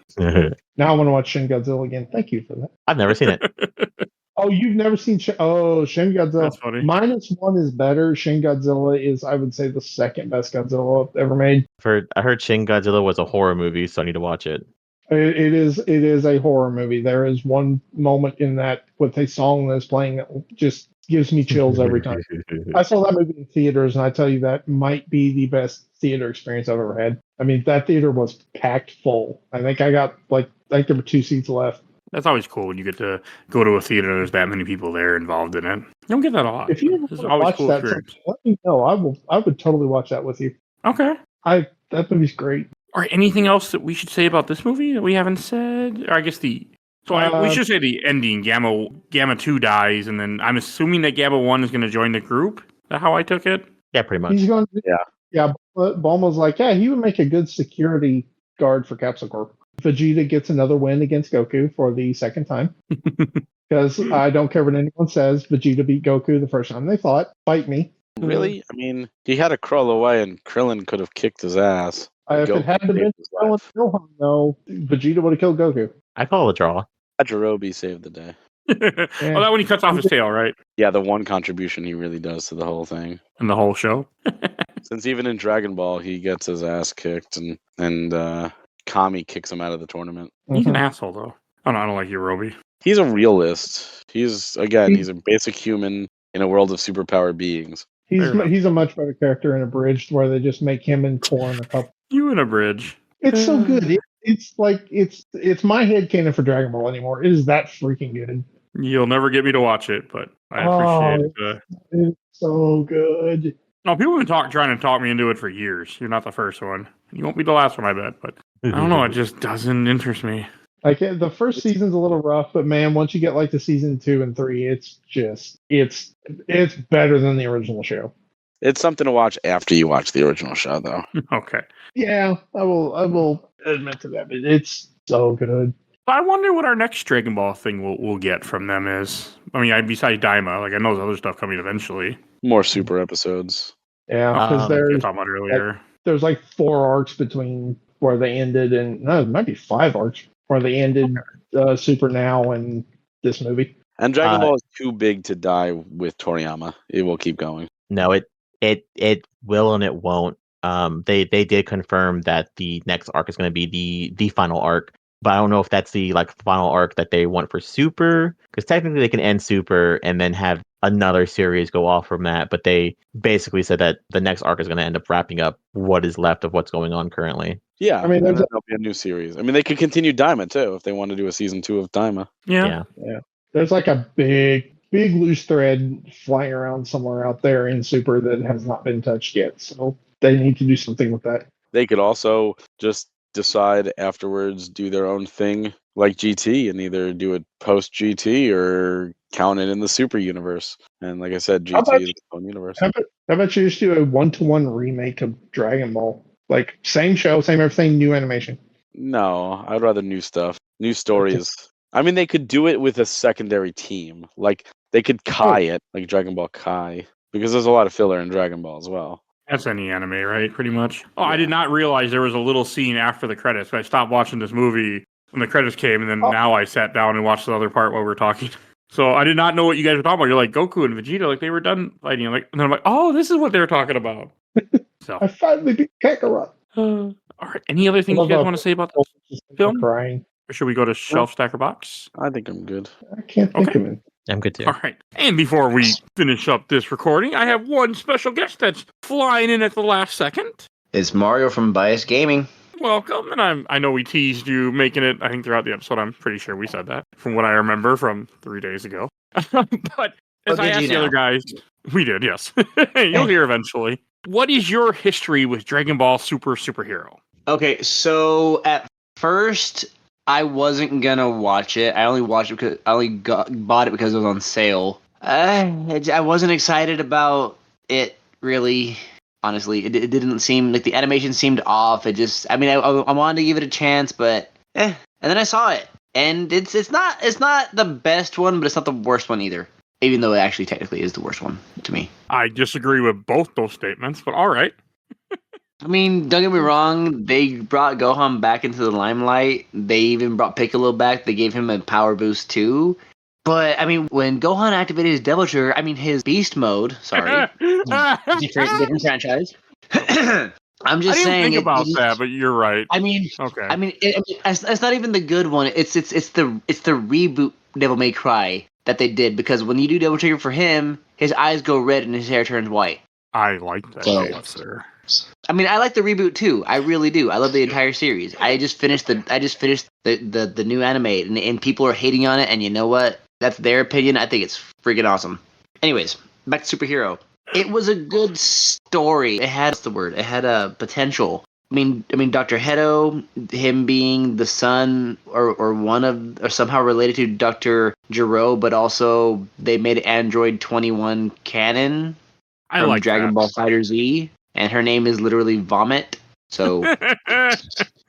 E: Now I want to watch Shin Godzilla again. Thank you for that.
C: I've never seen it.
E: Oh, you've never seen Shin Godzilla?
B: That's funny.
E: -1 is better. Shin Godzilla is, I would say, the second best Godzilla ever made.
C: I heard Shin Godzilla was a horror movie, so I need to watch it.
E: It is a horror movie. There is one moment in that with a song that's playing that just gives me chills every time. I saw that movie in theaters, and I tell you that might be the best theater experience I've ever had. I mean, that theater was packed full. I think I got there were 2 seats left.
B: That's always cool when you get to go to a theater and there's that many people there involved in it. You don't get that a lot.
E: If you ever
B: This is
E: want to
B: always
E: watch
B: cool
E: that,
B: experience.
E: let me know. I would totally watch that with you.
B: Okay.
E: That movie's great.
B: All right. Anything else that we should say about this movie that we haven't said? Or I guess we should say the ending. Gamma 2 dies, and then I'm assuming that Gamma 1 is going to join the group. Is that how I took it?
C: Yeah, pretty much.
E: He's going.
D: Yeah.
E: Yeah. Bulma's like, yeah, he would make a good security guard for Capsule Corp. Vegeta gets another win against Goku for the second time. Because I don't care what anyone says, Vegeta beat Goku the first time they fought. Fight me.
D: Really? I mean, he had to crawl away, and Krillin could have kicked his ass.
E: If it
D: Goku
E: hadn't been
D: saved his life.
E: Gohan, though, Vegeta would have killed Goku.
C: I call it a draw.
D: Jirobe saved the day.
B: Well, that when he cuts off his tail, right?
D: Yeah, the one contribution he really does to the whole thing.
B: And the whole show.
D: Since even in Dragon Ball, he gets his ass kicked, and Kami kicks him out of the tournament.
B: He's an asshole, though. I don't like Yorubi.
D: He's a realist. He's a basic human in a world of superpowered beings.
E: He's a much better character in Abridged, where they just make him and Korn a couple.
B: You in a bridge.
E: It's so good. It's like it's my headcanon for Dragon Ball anymore. It is that freaking good.
B: You'll never get me to watch it, but I appreciate it.
E: It's so good.
B: No, people have been trying to talk me into it for years. You're not the first one. You won't be the last one, I bet. But I don't know. It just doesn't interest me.
E: Like the first season's a little rough, but man, once you get like to season 2 and 3, it's better than the original show.
D: It's something to watch after you watch the original show, though.
B: Okay.
E: Yeah, I will admit to that, but it's so good.
B: I wonder what our next Dragon Ball thing we'll get from them is. I mean, besides Daima, like I know there's other stuff coming eventually.
D: More super episodes.
E: Yeah, because
B: We were
E: there's
B: talking about earlier.
E: there's like 4 arcs between where they ended, and no, it might be 5 arcs where they ended Super Now and this movie.
D: And Dragon Ball is too big to die with Toriyama. It will keep going.
C: No, it will and it won't. They did confirm that the next arc is going to be the final arc, but I don't know if that's the final arc that they want for Super, because technically they can end Super and then have another series go off from that, but they basically said that the next arc is going to end up wrapping up what is left of what's going on currently.
D: Yeah,
E: I mean,
D: and then
E: there's
D: there'll be a new series. I mean, they could continue Daima too if they want to do a season 2 of Daima.
B: Yeah.
E: there's like a big loose thread flying around somewhere out there in Super that has not been touched yet. So they need to do something with that.
D: They could also just decide afterwards, do their own thing like GT, and either do it post GT or count it in the Super universe. And like I said,
E: How about
D: GT is its own universe.
E: How about you just do a 1-to-1 remake of Dragon Ball? Like same show, same everything, new animation.
D: No, I'd rather new stuff, new stories. I mean, they could do it with a secondary team. Like they could Kai it, like Dragon Ball Kai, because there's a lot of filler in Dragon Ball as well.
B: That's any anime, right? Pretty much. Oh, I did not realize there was a little scene after the credits. But I stopped watching this movie when the credits came, and then now I sat down and watched the other part while we were talking. So I did not know what you guys were talking about. You're like Goku and Vegeta, like they were done fighting. And then I'm like, oh, this is what they were talking about. So
E: I finally beat Kakarot.
B: all right. Any other things you guys want to say about this film?
E: Crying.
B: Or should we go to Shelf Stacker Box?
D: I think I'm good.
E: I can't think of it.
C: I'm good too.
B: All right. And before we finish up this recording, I have one special guest that's flying in at the last second.
F: It's Mario from Bias Gaming.
B: Welcome. And I know we teased you making it, I think, throughout the episode. I'm pretty sure we said that from what I remember from 3 days ago. But as I asked the other guys, we did, yes. You'll hear eventually. What is your history with Dragon Ball Superhero?
F: Okay, so at first I wasn't gonna watch it. I only watched it because I only bought it because it was on sale. I wasn't excited about it really. Honestly, it didn't seem like the animation seemed off. It just, I mean, I wanted to give it a chance, but And then I saw it, and it's not the best one, but it's not the worst one either. Even though it actually technically is the worst one to me.
B: I disagree with both those statements, but all right.
F: I mean, don't get me wrong. They brought Gohan back into the limelight. They even brought Piccolo back. They gave him a power boost too. But I mean, when Gohan activated his Devil Trigger, I mean his Beast Mode. Sorry, different franchise. I'm just saying.
B: I didn't think about that, but you're right.
F: I mean,
B: okay.
F: I mean, it's not even the good one. It's the reboot Devil May Cry that they did, because when you do Devil Trigger for him, his eyes go red and his hair turns white.
B: I like that answer.
F: I mean, I like the reboot too. I really do. I love the entire series. I just finished the new anime, and people are hating on it. And you know what? That's their opinion. I think it's freaking awesome. Anyways, back to Superhero. It was a good story. It had a potential. I mean, Dr. Hedo, him being the son or somehow related to Dr. Gero, but also they made Android 21 canon from Dragon Ball Fighter Z, and her name is literally Vomit. So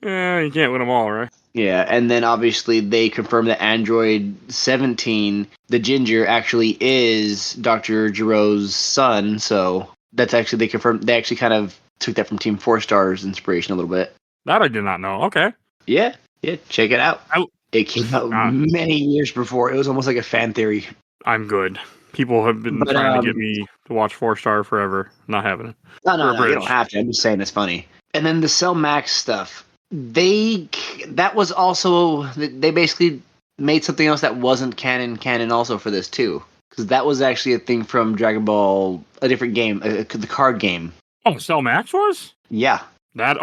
B: yeah, you can't win them all, right?
F: Yeah, and then obviously they confirmed that Android 17, the Ginger, actually is Dr. Gero's son. So that's actually, they confirmed, they actually kind of took that from Team 4 Star's inspiration a little bit.
B: That I did not know. Okay.
F: Yeah, check it out. It came out many years before. It was almost like a fan theory.
B: I'm good. People have been trying to get me to watch 4 Star forever. Not having it.
F: No, you don't have to. I'm just saying it's funny. And then the Cell Max stuff. That was also, they basically made something else that wasn't canon also for this too. Because that was actually a thing from Dragon Ball, a different game, the card game.
B: Oh, Cell Max was?
F: Yeah.
B: That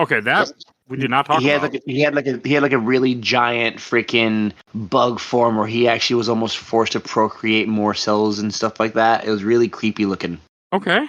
B: we did not talk about.
F: He had like a really giant freaking bug form where he actually was almost forced to procreate more cells and stuff like that. It was really creepy looking.
B: Okay.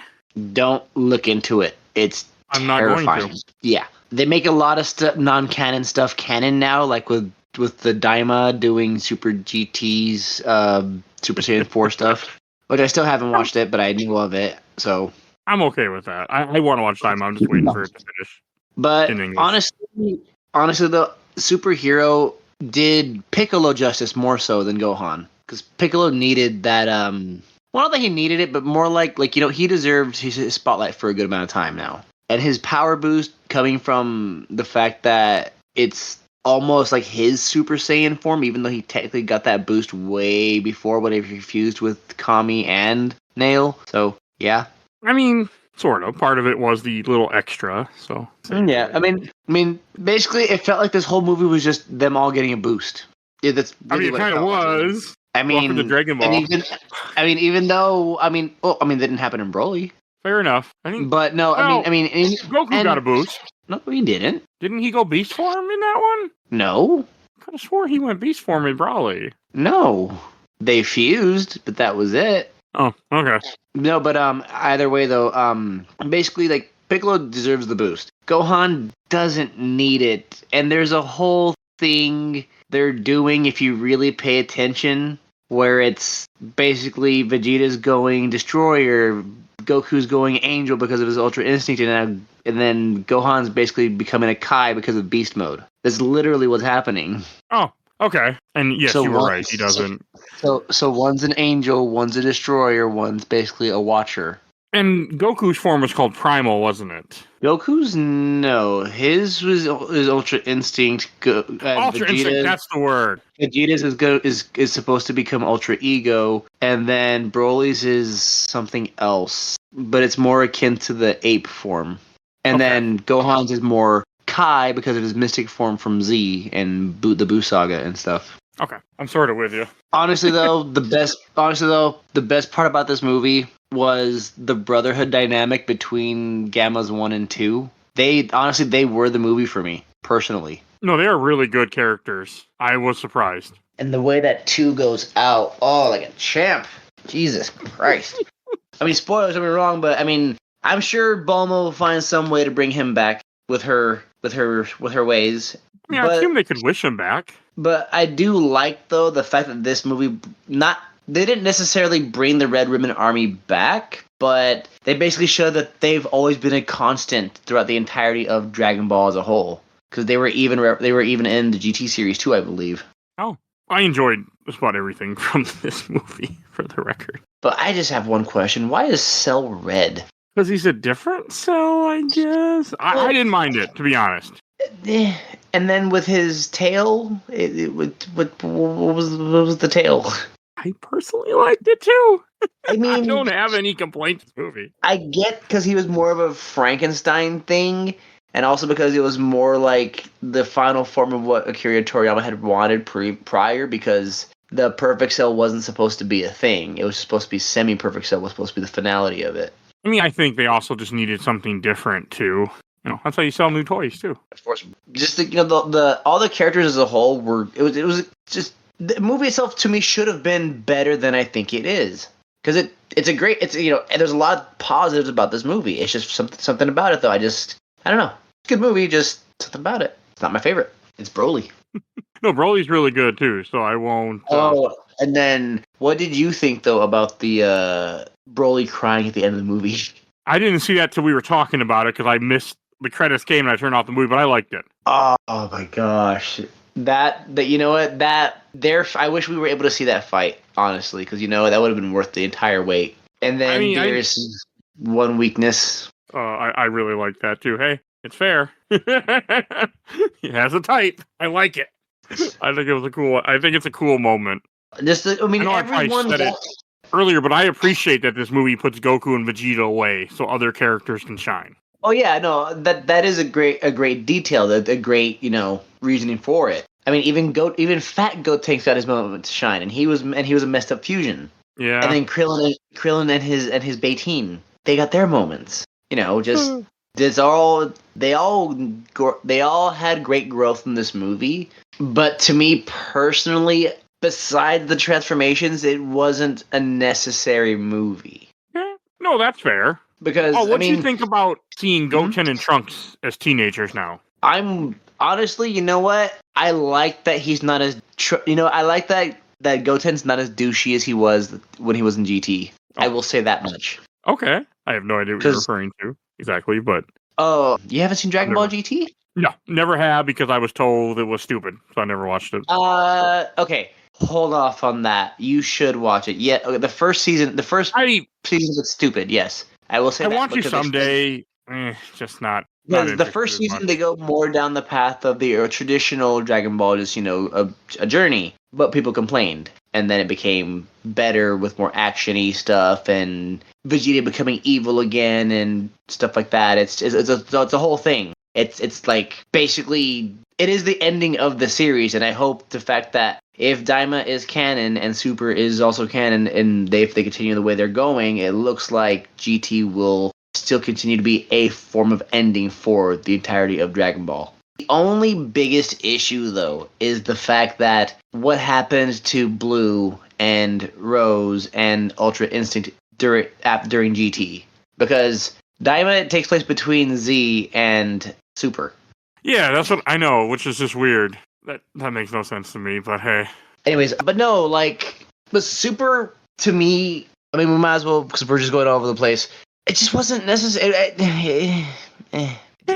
F: Don't look into it. It's terrifying.
B: Not going to.
F: Yeah. They make a lot of non-canon stuff canon now, like with the Daima doing Super GT's Super Saiyan 4 stuff, which I still haven't watched it, but I knew of it, so
B: I'm okay with that. I want to watch Daima. I'm just waiting for it to finish. But
F: honestly, the Superhero did Piccolo justice more so than Gohan, because Piccolo needed that. Well, not that he needed it, but more like he deserved his spotlight for a good amount of time now. And his power boost coming from the fact that it's almost like his Super Saiyan form, even though he technically got that boost way before when he fused with Kami and Nail. So, yeah.
B: I mean, sort of. Part of it was the little extra, so.
F: Yeah, I mean, basically, it felt like this whole movie was just them all getting a boost. Yeah, that's really
B: it kind of was.
F: I mean,
B: Welcome to Dragon Ball.
F: even though, that didn't happen in Broly.
B: Fair enough. I think,
F: But no,
B: Goku got a boost.
F: No, he didn't.
B: Didn't he go beast form in that one?
F: No.
B: Could have swore he went beast form in Broly.
F: No. They fused, but that was it.
B: Oh, okay.
F: No, but either way though, basically like Piccolo deserves the boost. Gohan doesn't need it. And there's a whole thing they're doing if you really pay attention where it's basically Vegeta's going Destroyer, Goku's going Angel because of his Ultra Instinct, and then Gohan's basically becoming a Kai because of Beast Mode. That's literally what's happening.
B: Oh, okay. And yes, you were right. He doesn't.
F: So one's an Angel, one's a Destroyer, one's basically a Watcher.
B: And Goku's form was called Primal, wasn't it?
F: Goku's no. His was his Ultra Instinct.
B: Ultra Instinct, that's the word.
F: Vegeta's is supposed to become Ultra Ego, and then Broly's is something else, but it's more akin to the ape form. And then Gohan's is more Kai because of his mystic form from Z and the Buu Saga and stuff.
B: Okay, I'm sort of with you.
F: Honestly, though, the best part about this movie was the brotherhood dynamic between Gammas 1 and 2. They were the movie for me, personally.
B: No, they are really good characters. I was surprised.
F: And the way that 2 goes out, like a champ. Jesus Christ. Spoilers, don't be wrong, but I'm sure Bulma will find some way to bring him back with her ways.
B: Yeah, I assume they could wish him back.
F: But I do like, though, the fact that this movie they didn't necessarily bring the Red Ribbon Army back, but they basically showed that they've always been a constant throughout the entirety of Dragon Ball as a whole. Because they were even in the GT series too, I believe.
B: Oh, I enjoyed just about everything from this movie, for the record.
F: But I just have one question: why is Cell red?
B: Because he's a different Cell, I guess. I didn't mind it, to be honest.
F: And then with his tail, what was the tail?
B: I personally liked it too.
F: I
B: don't have any complaints with this movie.
F: I get because he was more of a Frankenstein thing, and also because it was more like the final form of what Akira Toriyama had wanted prior, because the Perfect Cell wasn't supposed to be a thing. It was supposed to be Semi-Perfect Cell was supposed to be the finality of it.
B: I think they also just needed something different too. That's how you sell new toys too. Of course,
F: just the all the characters as a whole were it was just the movie itself to me should have been better than I think it is, because there's a lot of positives about this movie. It's just something about it though. I don't know. It's a good movie, just something about it. It's not my favorite. It's Broly.
B: No, Broly's really good too, so I won't.
F: And then what did you think though about the Broly crying at the end of the movie?
B: I didn't see that till we were talking about it because I missed the credits came and I turned off the movie, but I liked it.
F: Oh my gosh. That you know what, I wish we were able to see that fight, honestly, because that would have been worth the entire wait. And then there's one weakness.
B: I really like that too. Hey, it's fair. He has a type. I like it. I think it's a cool moment.
F: Everyone
B: said it earlier, but I appreciate that this movie puts Goku and Vegeta away so other characters can shine.
F: Oh yeah, no, that is a great detail, a great reasoning for it. Even Fat Gotenks got his moment to shine, and he was a messed up fusion.
B: Yeah.
F: And then Krillin and his Beatine, they got their moments. They all had great growth in this movie. But to me personally, besides the transformations, it wasn't a necessary movie.
B: Yeah. No, that's fair.
F: Because
B: what do you think about seeing Goten and Trunks as teenagers now?
F: I'm honestly, you know what? I like that he's not as I like that Goten's not as douchey as he was when he was in GT. I will say that much.
B: Okay. I have no idea what you're referring to exactly, but
F: oh, you haven't seen Dragon Ball GT?
B: No, never have, because I was told it was stupid, so I never watched it.
F: Okay. Hold off on that. You should watch it. Yeah, okay, the first season was stupid, yes. I will say
B: I
F: that.
B: I want to someday. Just not.
F: Because the first season, they go more down the path of the traditional Dragon Ball, just, a journey. But people complained. And then it became better with more action-y stuff, and Vegeta becoming evil again, and stuff like that. It's a whole thing. It's like basically it is the ending of the series, and I hope the fact that if Daima is canon and Super is also canon, and if they continue the way they're going, it looks like GT will still continue to be a form of ending for the entirety of Dragon Ball. The only biggest issue, though, is the fact that what happens to Blue and Rose and Ultra Instinct during GT, because Daima takes place between Z and Super.
B: Yeah, that's what I know, which is just weird. That makes no sense to me, but hey.
F: Anyways, but no, like, but Super, to me, I mean, we might as well, because we're just going all over the place. It just wasn't necessary.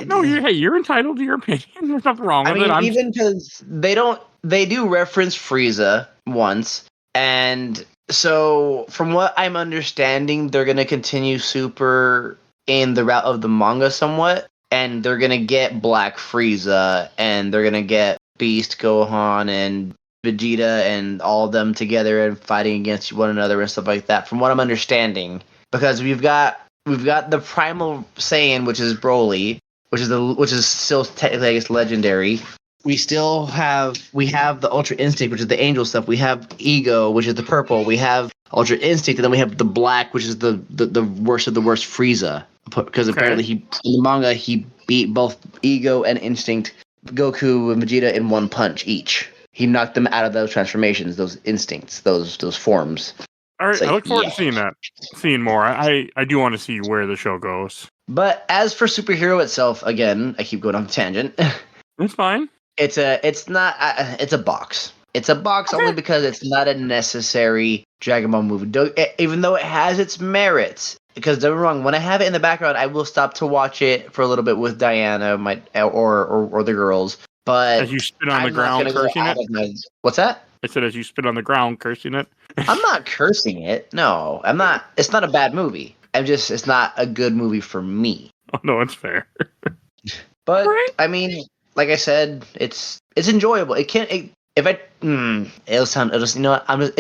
B: No, you're entitled to your opinion. There's nothing wrong with it.
F: Even because they do reference Frieza once, and so from what I'm understanding, they're going to continue Super in the route of the manga somewhat, and they're going to get Black Frieza, and they're going to get Beast, Gohan, and Vegeta, and all of them together and fighting against one another and stuff like that. From what I'm understanding, because we've got the Primal Saiyan, which is Broly, which is still technically, I guess, legendary. We have the Ultra Instinct, which is the angel stuff. We have Ego, which is the purple. We have Ultra Instinct, and then we have the black, which is the worst of the worst Frieza. Because apparently in the manga he beat both Ego and Instinct, Goku and Vegeta in one punch each. He knocked them out of those transformations, those instincts, those forms.
B: All right, I look forward to seeing more. I do want to see where the show goes.
F: But as for Superhero itself, again, I keep going on a tangent.
B: It's fine.
F: It's a box. It's a box only because it's not a necessary Dragon Ball movie. Even though it has its merits. Because don't get me wrong, when I have it in the background, I will stop to watch it for a little bit with Diana, or the girls. But
B: as you spit on the ground cursing it?
F: What's that?
B: I said as you spit on the ground cursing it.
F: I'm not cursing it. No, I'm not. It's not a bad movie. It's not a good movie for me.
B: Oh no, it's fair.
F: But right. I mean, like I said, it's enjoyable. It's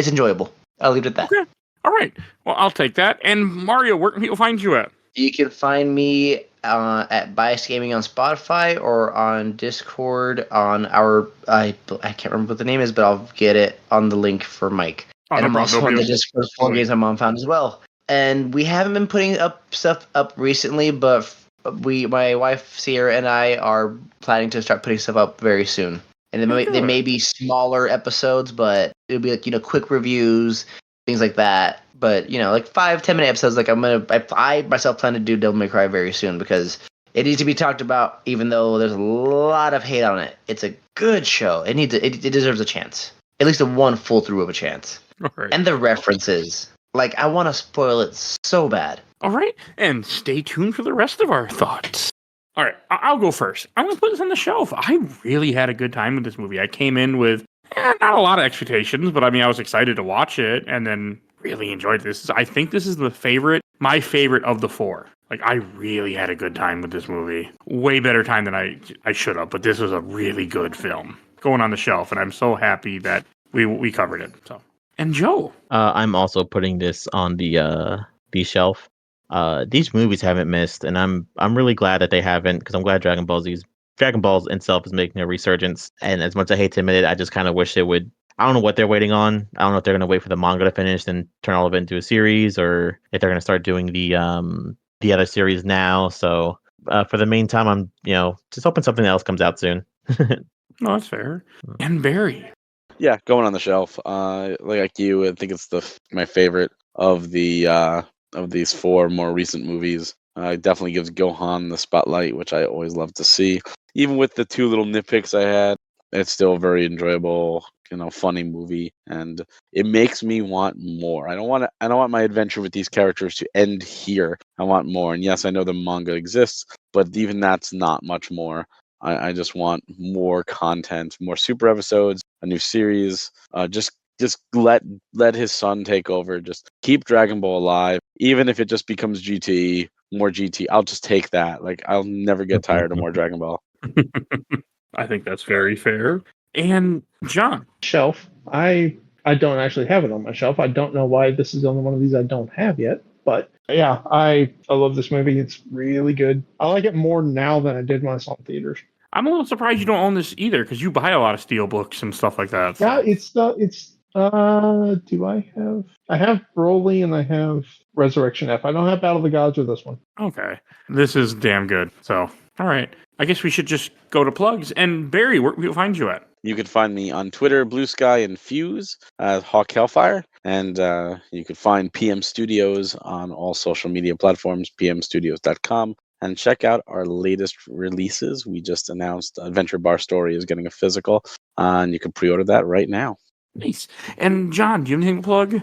F: enjoyable. I'll leave it at that.
B: Okay. All right. Well, I'll take that. And Mario, where can people find you at?
F: You can find me at Bias Gaming on Spotify or on Discord on our I can't remember what the name is, but I'll get it on the link for Mike. And I'm also on the Discord for Games My Mom Found as well. And we haven't been putting stuff up recently, but my wife Sierra and I are planning to start putting stuff up very soon. And they may be smaller episodes, but it'll be like, quick reviews, things like that. But, like 5-10 minute episodes. Like I myself plan to do Devil May Cry very soon because it needs to be talked about, even though there's a lot of hate on it. It's a good show. It deserves a chance. At least a one full through of a chance.
B: Right.
F: And the references. Like, I want to spoil it so bad.
B: All right. And stay tuned for the rest of our thoughts. All right. I'll go first. I'm going to put this on the shelf. I really had a good time with this movie. I came in with not a lot of expectations, but I was excited to watch it and then really enjoyed this. I think this is my favorite of the four. Like, I really had a good time with this movie. Way better time than I should have, but this was a really good film. Going on the shelf, and I'm so happy that we covered it. So, and Joe,
C: I'm also putting this on the shelf. These movies haven't missed, and I'm really glad that they haven't, because I'm glad Dragon Ball itself is making a resurgence. And as much as I hate to admit it, I just kind of wish it would. I don't know what they're waiting on. I don't know if they're going to wait for the manga to finish and turn all of it into a series, or if they're going to start doing the other series now. So for the meantime, I'm just hoping something else comes out soon.
B: No, that's fair. And Barry.
D: Yeah, going on the shelf. Like you, I think it's my favorite of these four more recent movies. It definitely gives Gohan the spotlight, which I always love to see. Even with the two little nitpicks I had, it's still a very enjoyable, funny movie, and it makes me want more. I don't want my adventure with these characters to end here. I want more. And yes, I know the manga exists, but even that's not much more. I just want more content, more super episodes, a new series. Just let his son take over. Just keep Dragon Ball alive, even if it just becomes GT, more GT. I'll just take that. Like, I'll never get tired of more Dragon Ball.
B: I think that's very fair. And John,
E: shelf. I don't actually have it on my shelf. I don't know why this is the only one of these I don't have yet. But yeah, I love this movie. It's really good. I like it more now than I did when I saw it in theaters.
B: I'm a little surprised you don't own this either, because you buy a lot of steel books and stuff like that.
E: Yeah, do I have Broly and I have Resurrection F. I don't have Battle of the Gods or this one.
B: Okay. This is damn good. So, all right. I guess we should just go to plugs. And Barry, where can we find you at?
D: You can find me on Twitter, Blue Sky, and Fuse, Hawk Hellfire. And you can find PM Studios on all social media platforms, pmstudios.com. And check out our latest releases. We just announced Adventure Bar Story is getting a physical, and you can pre-order that right now.
B: Nice. And John, do you have anything to plug?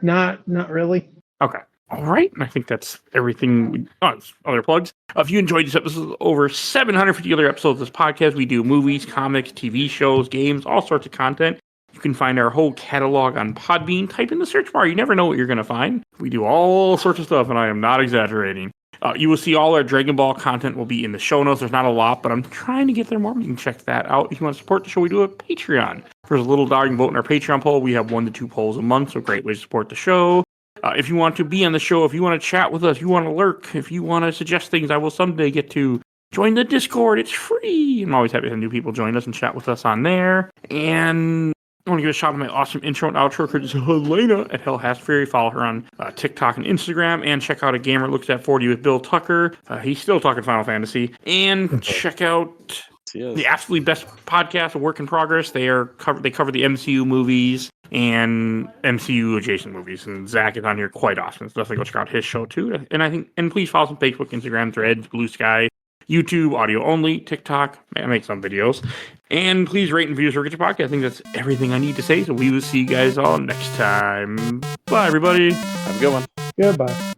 E: Not really.
B: Okay. All right. And I think that's everything. Other plugs. If you enjoyed this episode, over 750 other episodes of this podcast, we do movies, comics, TV shows, games, all sorts of content. You can find our whole catalog on Podbean. Type in the search bar. You never know what you're going to find. We do all sorts of stuff, and I am not exaggerating. You will see all our Dragon Ball content will be in the show notes. There's not a lot, but I'm trying to get there more. You can check that out. If you want to support the show, we do a Patreon. For a little dollar, you can vote in our Patreon poll. We have 1 to 2 polls a month, so great way to support the show. If you want to be on the show, if you want to chat with us, if you want to lurk, if you want to suggest things I will someday get to, join the Discord. It's free. I'm always happy to have new people join us and chat with us on there. And I want to give a shout out to my awesome intro and outro courtesy to Helena at Hell Has Fury. Follow her on TikTok and Instagram. And check out A Gamer Looks at 40 with Bill Tucker. He's still talking Final Fantasy. And check out the absolutely best podcast, A Work in Progress. They cover the MCU movies and MCU adjacent movies. And Zach is on here quite often. So definitely go check out his show too. And please follow us on Facebook, Instagram, Threads, Blue Sky, YouTube, audio only, TikTok. I make some videos. And please rate and review Get Your Podcast. I think that's everything I need to say. So we will see you guys all next time. Bye, everybody.
D: Have a good one.
E: Goodbye.